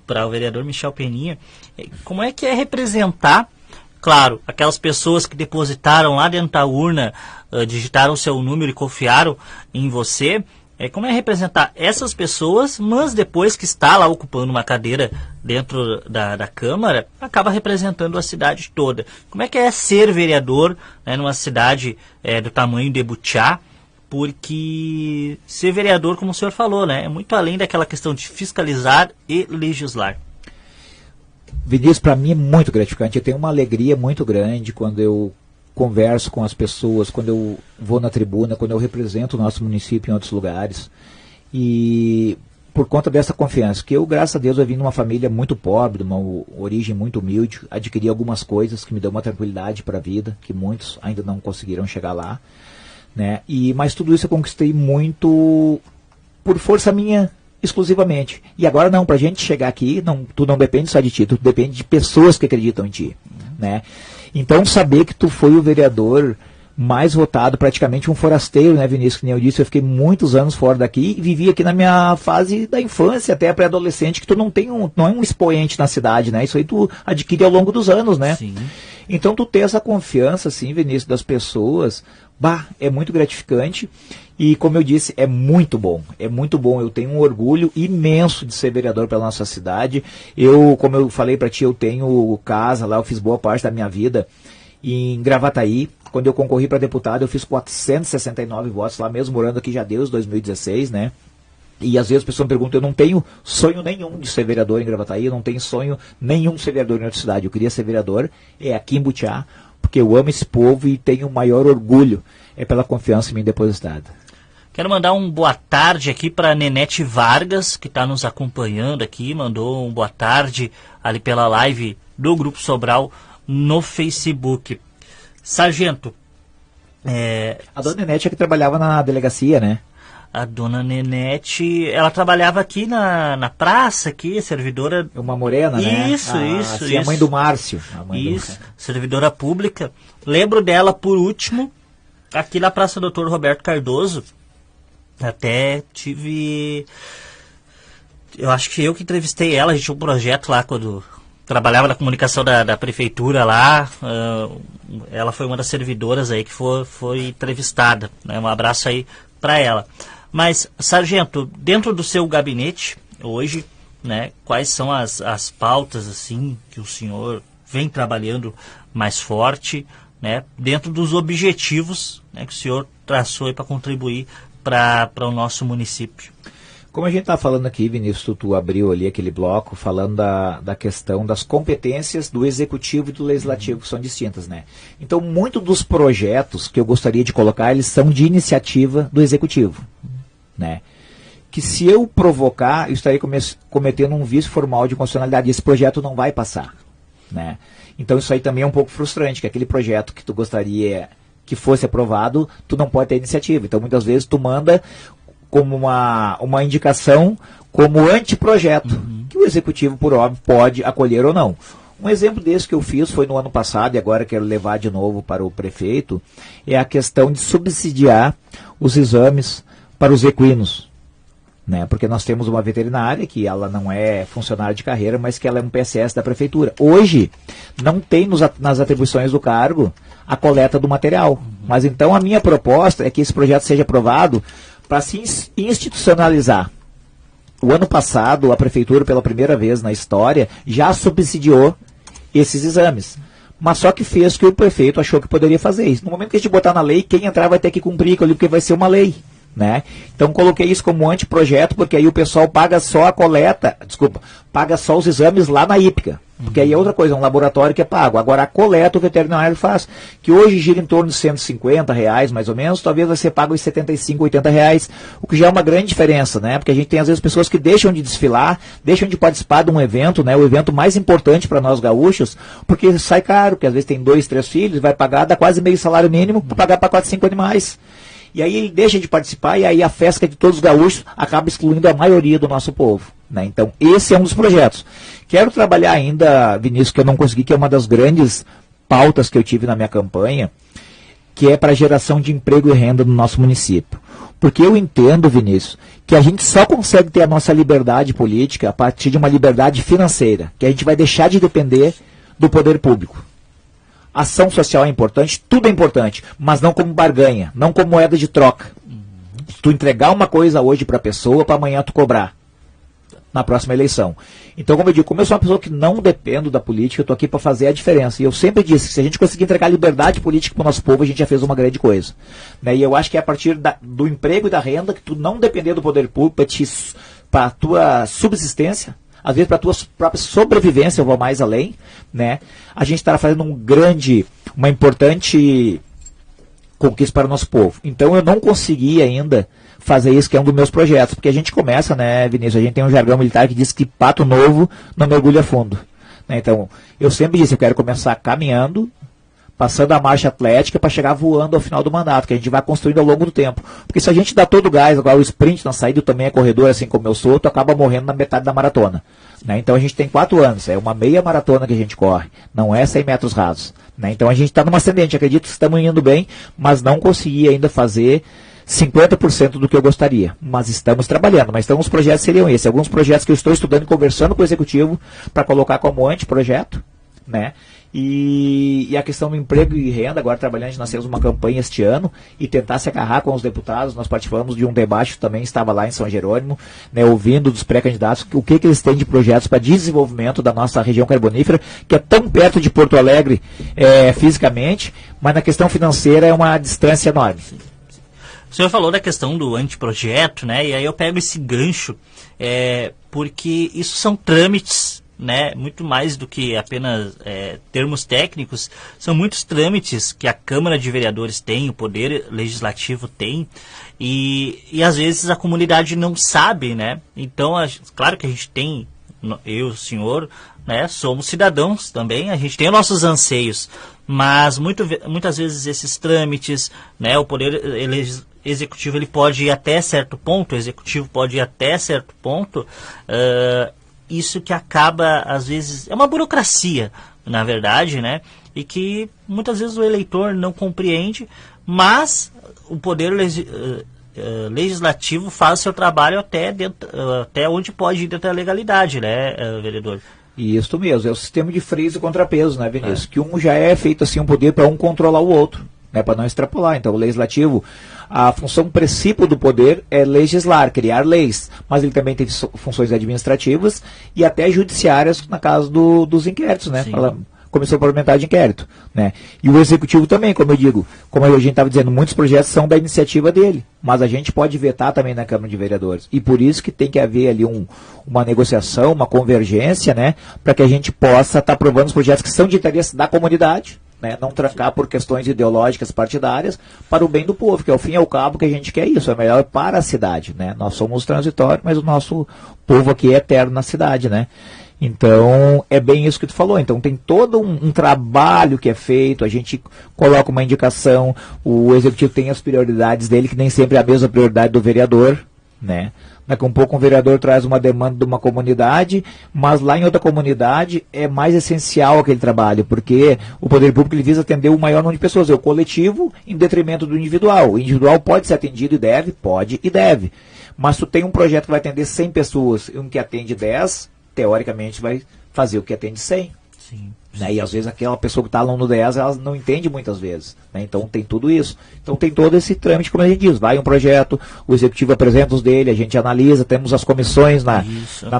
para o vereador Michel Peninha, como é que é representar, claro, aquelas pessoas que depositaram lá dentro da urna, digitaram o seu número e confiaram em você, como é representar essas pessoas, mas depois que está lá ocupando uma cadeira dentro da Câmara, acaba representando a cidade toda. Como é que é ser vereador, né, numa cidade do tamanho de Butiá? Porque ser vereador, como o senhor falou, né, é muito além daquela questão de fiscalizar e legislar. Vinícius, para mim é muito gratificante. Eu tenho uma alegria muito grande quando eu converso com as pessoas, quando eu vou na tribuna, quando eu represento o nosso município em outros lugares. E por conta dessa confiança, que eu, graças a Deus, eu vim de uma família muito pobre, de uma origem muito humilde, adquiri algumas coisas que me dão uma tranquilidade para a vida, que muitos ainda não conseguiram chegar lá. Né? Mas tudo isso eu conquistei muito por força minha exclusivamente. E agora não, pra gente chegar aqui, tu não depende só de ti, tu depende de pessoas que acreditam em ti, né? Então saber que tu foi o vereador mais votado, praticamente um forasteiro, né, Vinícius, que nem eu disse, eu fiquei muitos anos fora daqui e vivi aqui na minha fase da infância, até pré-adolescente, que tu não é um expoente na cidade, né, isso aí tu adquire ao longo dos anos, né. Sim. Então tu ter essa confiança, assim, Vinícius, das pessoas, é muito gratificante e, como eu disse, é muito bom, eu tenho um orgulho imenso de ser vereador pela nossa cidade. Como eu falei pra ti, eu tenho casa lá, eu fiz boa parte da minha vida em Gravataí. Quando eu concorri para deputado, eu fiz 469 votos lá, mesmo morando aqui já desde 2016, né? E às vezes as pessoas me perguntam, eu não tenho sonho nenhum de ser vereador em Gravataí, eu não tenho sonho nenhum de ser vereador em outra cidade. Eu queria ser vereador aqui em Butiá, porque eu amo esse povo e tenho o maior orgulho pela confiança em mim depositada. Quero mandar um boa tarde aqui para Nenete Vargas, que está nos acompanhando aqui, mandou um boa tarde ali pela live do Grupo Sobral no Facebook. Sargento, a dona Nenete é que trabalhava na delegacia, né? A dona Nenete, ela trabalhava aqui na praça, aqui, servidora... Uma morena, né? Isso. A mãe do Márcio. Servidora pública. Lembro dela, por último, aqui na Praça Doutor Roberto Cardoso. Até tive... Eu acho que eu que entrevistei ela, a gente tinha um projeto lá quando... Trabalhava na comunicação da prefeitura lá, ela foi uma das servidoras aí que foi entrevistada, né? Um abraço aí para ela. Mas, sargento, dentro do seu gabinete, hoje, né, quais são as pautas, assim, que o senhor vem trabalhando mais forte, né, dentro dos objetivos, né, que o senhor traçou para contribuir para o nosso município? Como a gente está falando aqui, Vinícius, tu abriu ali aquele bloco falando da questão das competências do executivo e do legislativo, que são distintas, né? Então, muito dos projetos que eu gostaria de colocar, eles são de iniciativa do executivo, né? Que se eu provocar, eu estaria cometendo um vício formal de constitucionalidade, e esse projeto não vai passar, né? Então, isso aí também é um pouco frustrante, que aquele projeto que tu gostaria que fosse aprovado, tu não pode ter iniciativa. Então, muitas vezes, tu manda como uma indicação, como anteprojeto, que o executivo, por óbvio, pode acolher ou não. Um exemplo desse que eu fiz foi no ano passado, e agora quero levar de novo para o prefeito, é a questão de subsidiar os exames para os equinos, né? Porque nós temos uma veterinária, que ela não é funcionária de carreira, mas que ela é um PSS da prefeitura. Hoje, não tem nas atribuições do cargo a coleta do material. Mas então a minha proposta é que esse projeto seja aprovado para se institucionalizar. O ano passado, a prefeitura, pela primeira vez na história, já subsidiou esses exames. Mas só que fez que o prefeito achou que poderia fazer isso. No momento que a gente botar na lei, quem entrar vai ter que cumprir aquilo, porque vai ser uma lei, né? Então coloquei isso como anteprojeto, porque aí o pessoal paga só a coleta, paga só os exames lá na hípica. Porque aí é outra coisa, é um laboratório que é pago. Agora a coleta o veterinário faz, que hoje gira em torno de R$150, mais ou menos, talvez vai ser pago em R$75, R$80, o que já é uma grande diferença, né? Porque a gente tem às vezes pessoas que deixam de desfilar, deixam de participar de um evento, né? O evento mais importante para nós gaúchos, porque sai caro, porque às vezes tem 2, 3 filhos, vai pagar, dá quase meio salário mínimo para pagar para 4, 5 animais. E aí ele deixa de participar e aí a festa de todos os gaúchos acaba excluindo a maioria do nosso povo, né? Então esse é um dos projetos. Quero trabalhar ainda, Vinícius, que eu não consegui, que é uma das grandes pautas que eu tive na minha campanha, que é para a geração de emprego e renda no nosso município. Porque eu entendo, Vinícius, que a gente só consegue ter a nossa liberdade política a partir de uma liberdade financeira, que a gente vai deixar de depender do poder público. Ação social é importante, tudo é importante, mas não como barganha, não como moeda de troca. Tu entregar uma coisa hoje para a pessoa, para amanhã tu cobrar na próxima eleição. Então, como eu digo, como eu sou uma pessoa que não dependo da política, eu estou aqui para fazer a diferença. E eu sempre disse que se a gente conseguir entregar liberdade política para o nosso povo, a gente já fez uma grande coisa, né? E eu acho que é a partir do emprego e da renda, que tu não depender do poder público para a tua subsistência, às vezes para a tua própria sobrevivência, eu vou mais além, né? A gente estará fazendo uma importante conquista para o nosso povo. Então eu não consegui ainda fazer isso, que é um dos meus projetos, porque a gente começa, né, Vinícius, a gente tem um jargão militar que diz que pato novo não mergulha fundo, né? Então eu sempre disse, eu quero começar caminhando passando a marcha atlética para chegar voando ao final do mandato, que a gente vai construindo ao longo do tempo. Porque se a gente dá todo o gás, agora o sprint na saída também é corredor, assim como eu sou, tu acaba morrendo na metade da maratona. Né? Então a gente tem 4 anos, é uma meia maratona que a gente corre, não é 100 metros rasos. Né? Então a gente está numa ascendente, acredito que estamos indo bem, mas não consegui ainda fazer 50% do que eu gostaria, mas estamos trabalhando. Mas então os projetos seriam esses, alguns projetos que eu estou estudando e conversando com o executivo para colocar como anteprojeto, né? E a questão do emprego e renda, agora trabalhando, nós temos uma campanha este ano e tentar se agarrar com os deputados. Nós participamos de um debate, também estava lá em São Jerônimo, né, ouvindo dos pré-candidatos o que eles têm de projetos para desenvolvimento da nossa região carbonífera, que é tão perto de Porto Alegre fisicamente, mas na questão financeira é uma distância enorme. O senhor falou da questão do anteprojeto, né? E aí eu pego esse gancho, porque isso são trâmites, né? Muito mais do que apenas termos técnicos, são muitos trâmites que a Câmara de Vereadores tem, o Poder Legislativo tem, e às vezes a comunidade não sabe, né? Então, claro que a gente tem, eu, o senhor, né? Somos cidadãos também, a gente tem os nossos anseios, mas muitas vezes esses trâmites, né? O Poder Executivo ele pode ir até certo ponto, o Executivo pode ir até certo ponto, isso que acaba, às vezes, é uma burocracia, na verdade, né? E que muitas vezes o eleitor não compreende, mas o Poder Legislativo faz o seu trabalho até onde pode ir dentro da legalidade, né, vereador? Isso mesmo, é o sistema de freios e contrapesos, né, Vinícius? Que um já é feito assim, um poder para um controlar o outro, né, para não extrapolar. Então, o legislativo, a função principal do poder é legislar, criar leis, mas ele também tem funções administrativas e até judiciárias na casa dos inquéritos, né? Comissão Parlamentar de Inquérito, né? E o Executivo também, como eu digo, como a gente estava dizendo, muitos projetos são da iniciativa dele, mas a gente pode vetar também na Câmara de Vereadores. E por isso que tem que haver ali uma negociação, uma convergência, né? Para que a gente possa estar aprovando os projetos que são de interesse da comunidade, né? Não trancar por questões ideológicas partidárias, para o bem do povo, que ao fim e ao cabo que a gente quer isso, é melhor para a cidade, né? Nós somos transitórios, mas o nosso povo aqui é eterno na cidade, né? Então, é bem isso que tu falou. Então, tem todo um trabalho que é feito, a gente coloca uma indicação, o Executivo tem as prioridades dele, que nem sempre é a mesma prioridade do vereador, né? Daqui a um pouco um vereador traz uma demanda de uma comunidade, mas lá em outra comunidade é mais essencial aquele trabalho, porque o poder público ele visa atender o maior número de pessoas, é o coletivo em detrimento do individual. O individual pode ser atendido e deve, pode e deve. Mas tu tem um projeto que vai atender 100 pessoas e um que atende 10, teoricamente vai fazer o que atende 100. Sim. Né? E às vezes aquela pessoa que está lá no 10, ela não entende muitas vezes. Né? Então tem tudo isso. Então tem todo esse trâmite, como a gente diz. Vai um projeto, o Executivo apresenta os dele, a gente analisa, temos as comissões na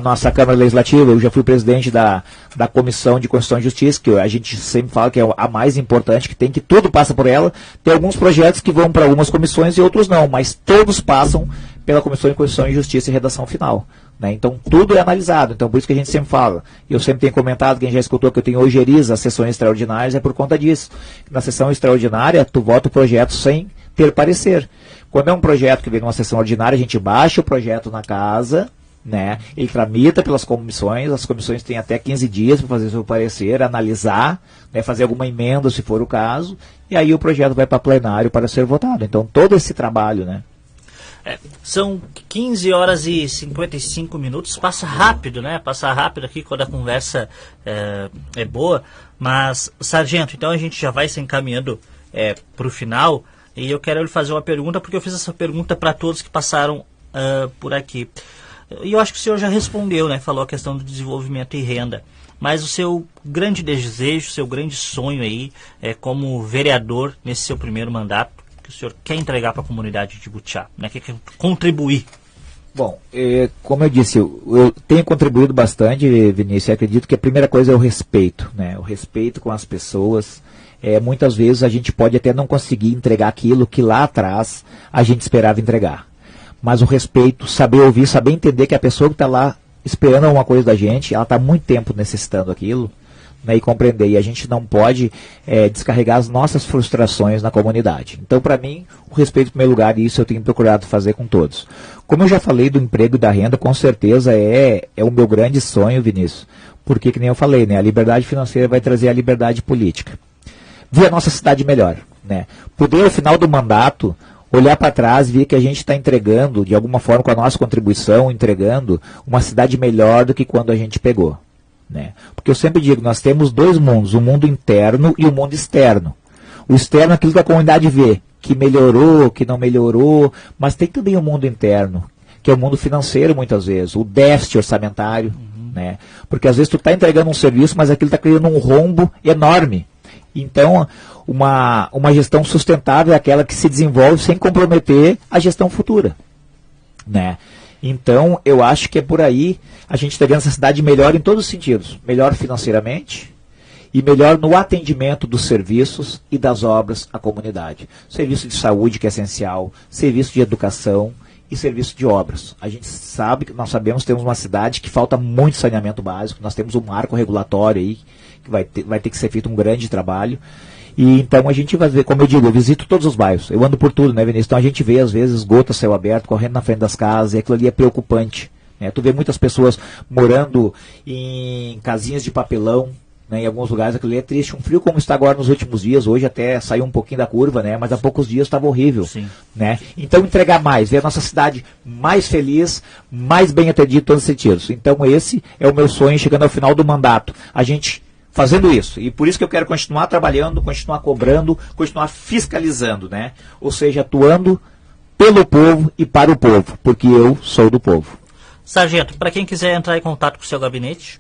nossa Câmara Legislativa. Eu já fui presidente da Comissão de Constituição e Justiça, que a gente sempre fala que é a mais importante, que tudo passa por ela. Tem alguns projetos que vão para algumas comissões e outros não, mas todos passam pela Comissão de Constituição e Justiça e redação final. Né? Então tudo é analisado, então por isso que a gente sempre fala, e eu sempre tenho comentado, quem já escutou que eu tenho ojeriza as sessões extraordinárias, é por conta disso. Na sessão extraordinária tu vota o projeto sem ter parecer. Quando é um projeto que vem numa sessão ordinária, a gente baixa o projeto na casa, né? Ele tramita pelas comissões, as comissões têm até 15 dias para fazer seu parecer, analisar, né? Fazer alguma emenda se for o caso, e aí o projeto vai para plenário para ser votado. Então todo esse trabalho, né? São 15 horas e 55 minutos, passa rápido, né? Passa rápido aqui quando a conversa é boa. Mas, Sargento, então a gente já vai se encaminhando para o final. E eu quero lhe fazer uma pergunta, porque eu fiz essa pergunta para todos que passaram por aqui. E eu acho que o senhor já respondeu, né? Falou a questão do desenvolvimento e renda. Mas o seu grande desejo, o seu grande sonho aí, como vereador nesse seu primeiro mandato, que o senhor quer entregar para a comunidade de Butiá, né? Quer contribuir? Bom, como eu disse, eu tenho contribuído bastante, Vinícius, e acredito que a primeira coisa é o respeito, né? O respeito com as pessoas. Muitas vezes a gente pode até não conseguir entregar aquilo que lá atrás a gente esperava entregar. Mas o respeito, saber ouvir, saber entender que a pessoa que está lá esperando alguma coisa da gente, ela está há muito tempo necessitando aquilo, né, e compreender. E a gente não pode descarregar as nossas frustrações na comunidade. Então, para mim, o respeito em primeiro lugar, e isso eu tenho procurado fazer com todos. Como eu já falei do emprego e da renda, com certeza é o meu grande sonho, Vinícius. Porque, que nem eu falei, né, a liberdade financeira vai trazer a liberdade política. ver a nossa cidade melhor, né? Poder, ao final do mandato, olhar para trás e ver que a gente está entregando, de alguma forma, com a nossa contribuição, entregando uma cidade melhor do que quando a gente pegou, né? Porque eu sempre digo, nós temos dois mundos, o mundo interno e o mundo externo. O externo é aquilo que a comunidade vê, que melhorou, que não melhorou, mas tem também o mundo interno, que é o mundo financeiro muitas vezes, o déficit orçamentário, né? Porque às vezes tu está entregando um serviço, mas aquilo está criando um rombo enorme. Então, uma gestão sustentável é aquela que se desenvolve sem comprometer a gestão futura, né? Então, eu acho que é por aí a gente está vendo essa cidade melhor em todos os sentidos. Melhor financeiramente e melhor no atendimento dos serviços e das obras à comunidade. Serviço de saúde, que é essencial, serviço de educação e serviço de obras. A gente sabe, nós sabemos que temos uma cidade que falta muito saneamento básico, nós temos um marco regulatório aí, que vai ter que ser feito um grande trabalho. E então a gente vai ver, como eu digo, eu visito todos os bairros, eu ando por tudo, né, Vinícius? Então a gente vê, às vezes, esgoto a céu aberto, correndo na frente das casas, e aquilo ali é preocupante, né? Tu vê muitas pessoas morando em casinhas de papelão, né, em alguns lugares aquilo ali é triste, um frio como está agora nos últimos dias, hoje até saiu um pouquinho da curva, né, mas há poucos dias estava horrível. Sim. Né? Então entregar mais, ver a nossa cidade mais feliz, mais bem atendida em todos os sentidos. Então esse é o meu sonho chegando ao final do mandato, a gente fazendo isso, e por isso que eu quero continuar trabalhando, continuar cobrando, continuar fiscalizando, né? Ou seja, atuando pelo povo e para o povo, porque eu sou do povo. Sargento, para quem quiser entrar em contato com o seu gabinete?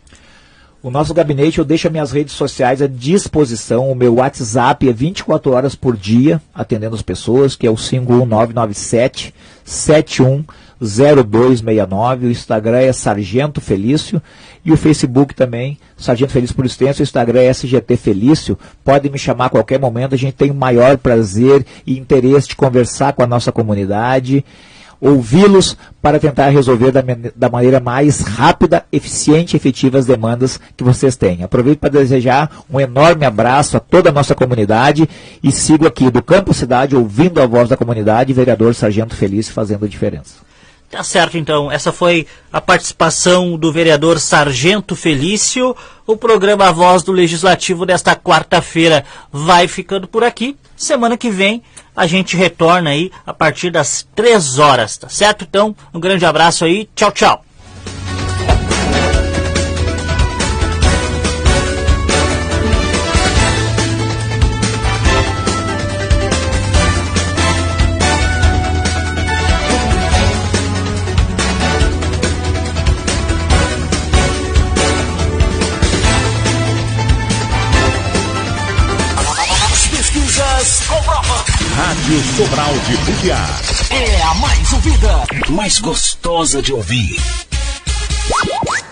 O nosso gabinete, eu deixo as minhas redes sociais à disposição, o meu WhatsApp é 24 horas por dia, atendendo as pessoas, que é o 51997 710269, o Instagram é Sargento Felício, e o Facebook também, Sargento Felício por extenso, o Instagram é SGT Felício, pode me chamar a qualquer momento, a gente tem o maior prazer e interesse de conversar com a nossa comunidade, ouvi-los para tentar resolver da maneira mais rápida, eficiente e efetiva as demandas que vocês têm. Aproveito para desejar um enorme abraço a toda a nossa comunidade e sigo aqui do Campo Cidade, ouvindo a voz da comunidade, vereador Sargento Felício fazendo a diferença. Tá certo, então. Essa foi a participação do vereador Sargento Felício. O programa A Voz do Legislativo desta quarta-feira vai ficando por aqui. Semana que vem a gente retorna aí a partir das 3 horas, tá certo? Então, um grande abraço aí. Tchau, tchau. Rádio Sobral de Butiá. É a mais ouvida, mais gostosa de ouvir.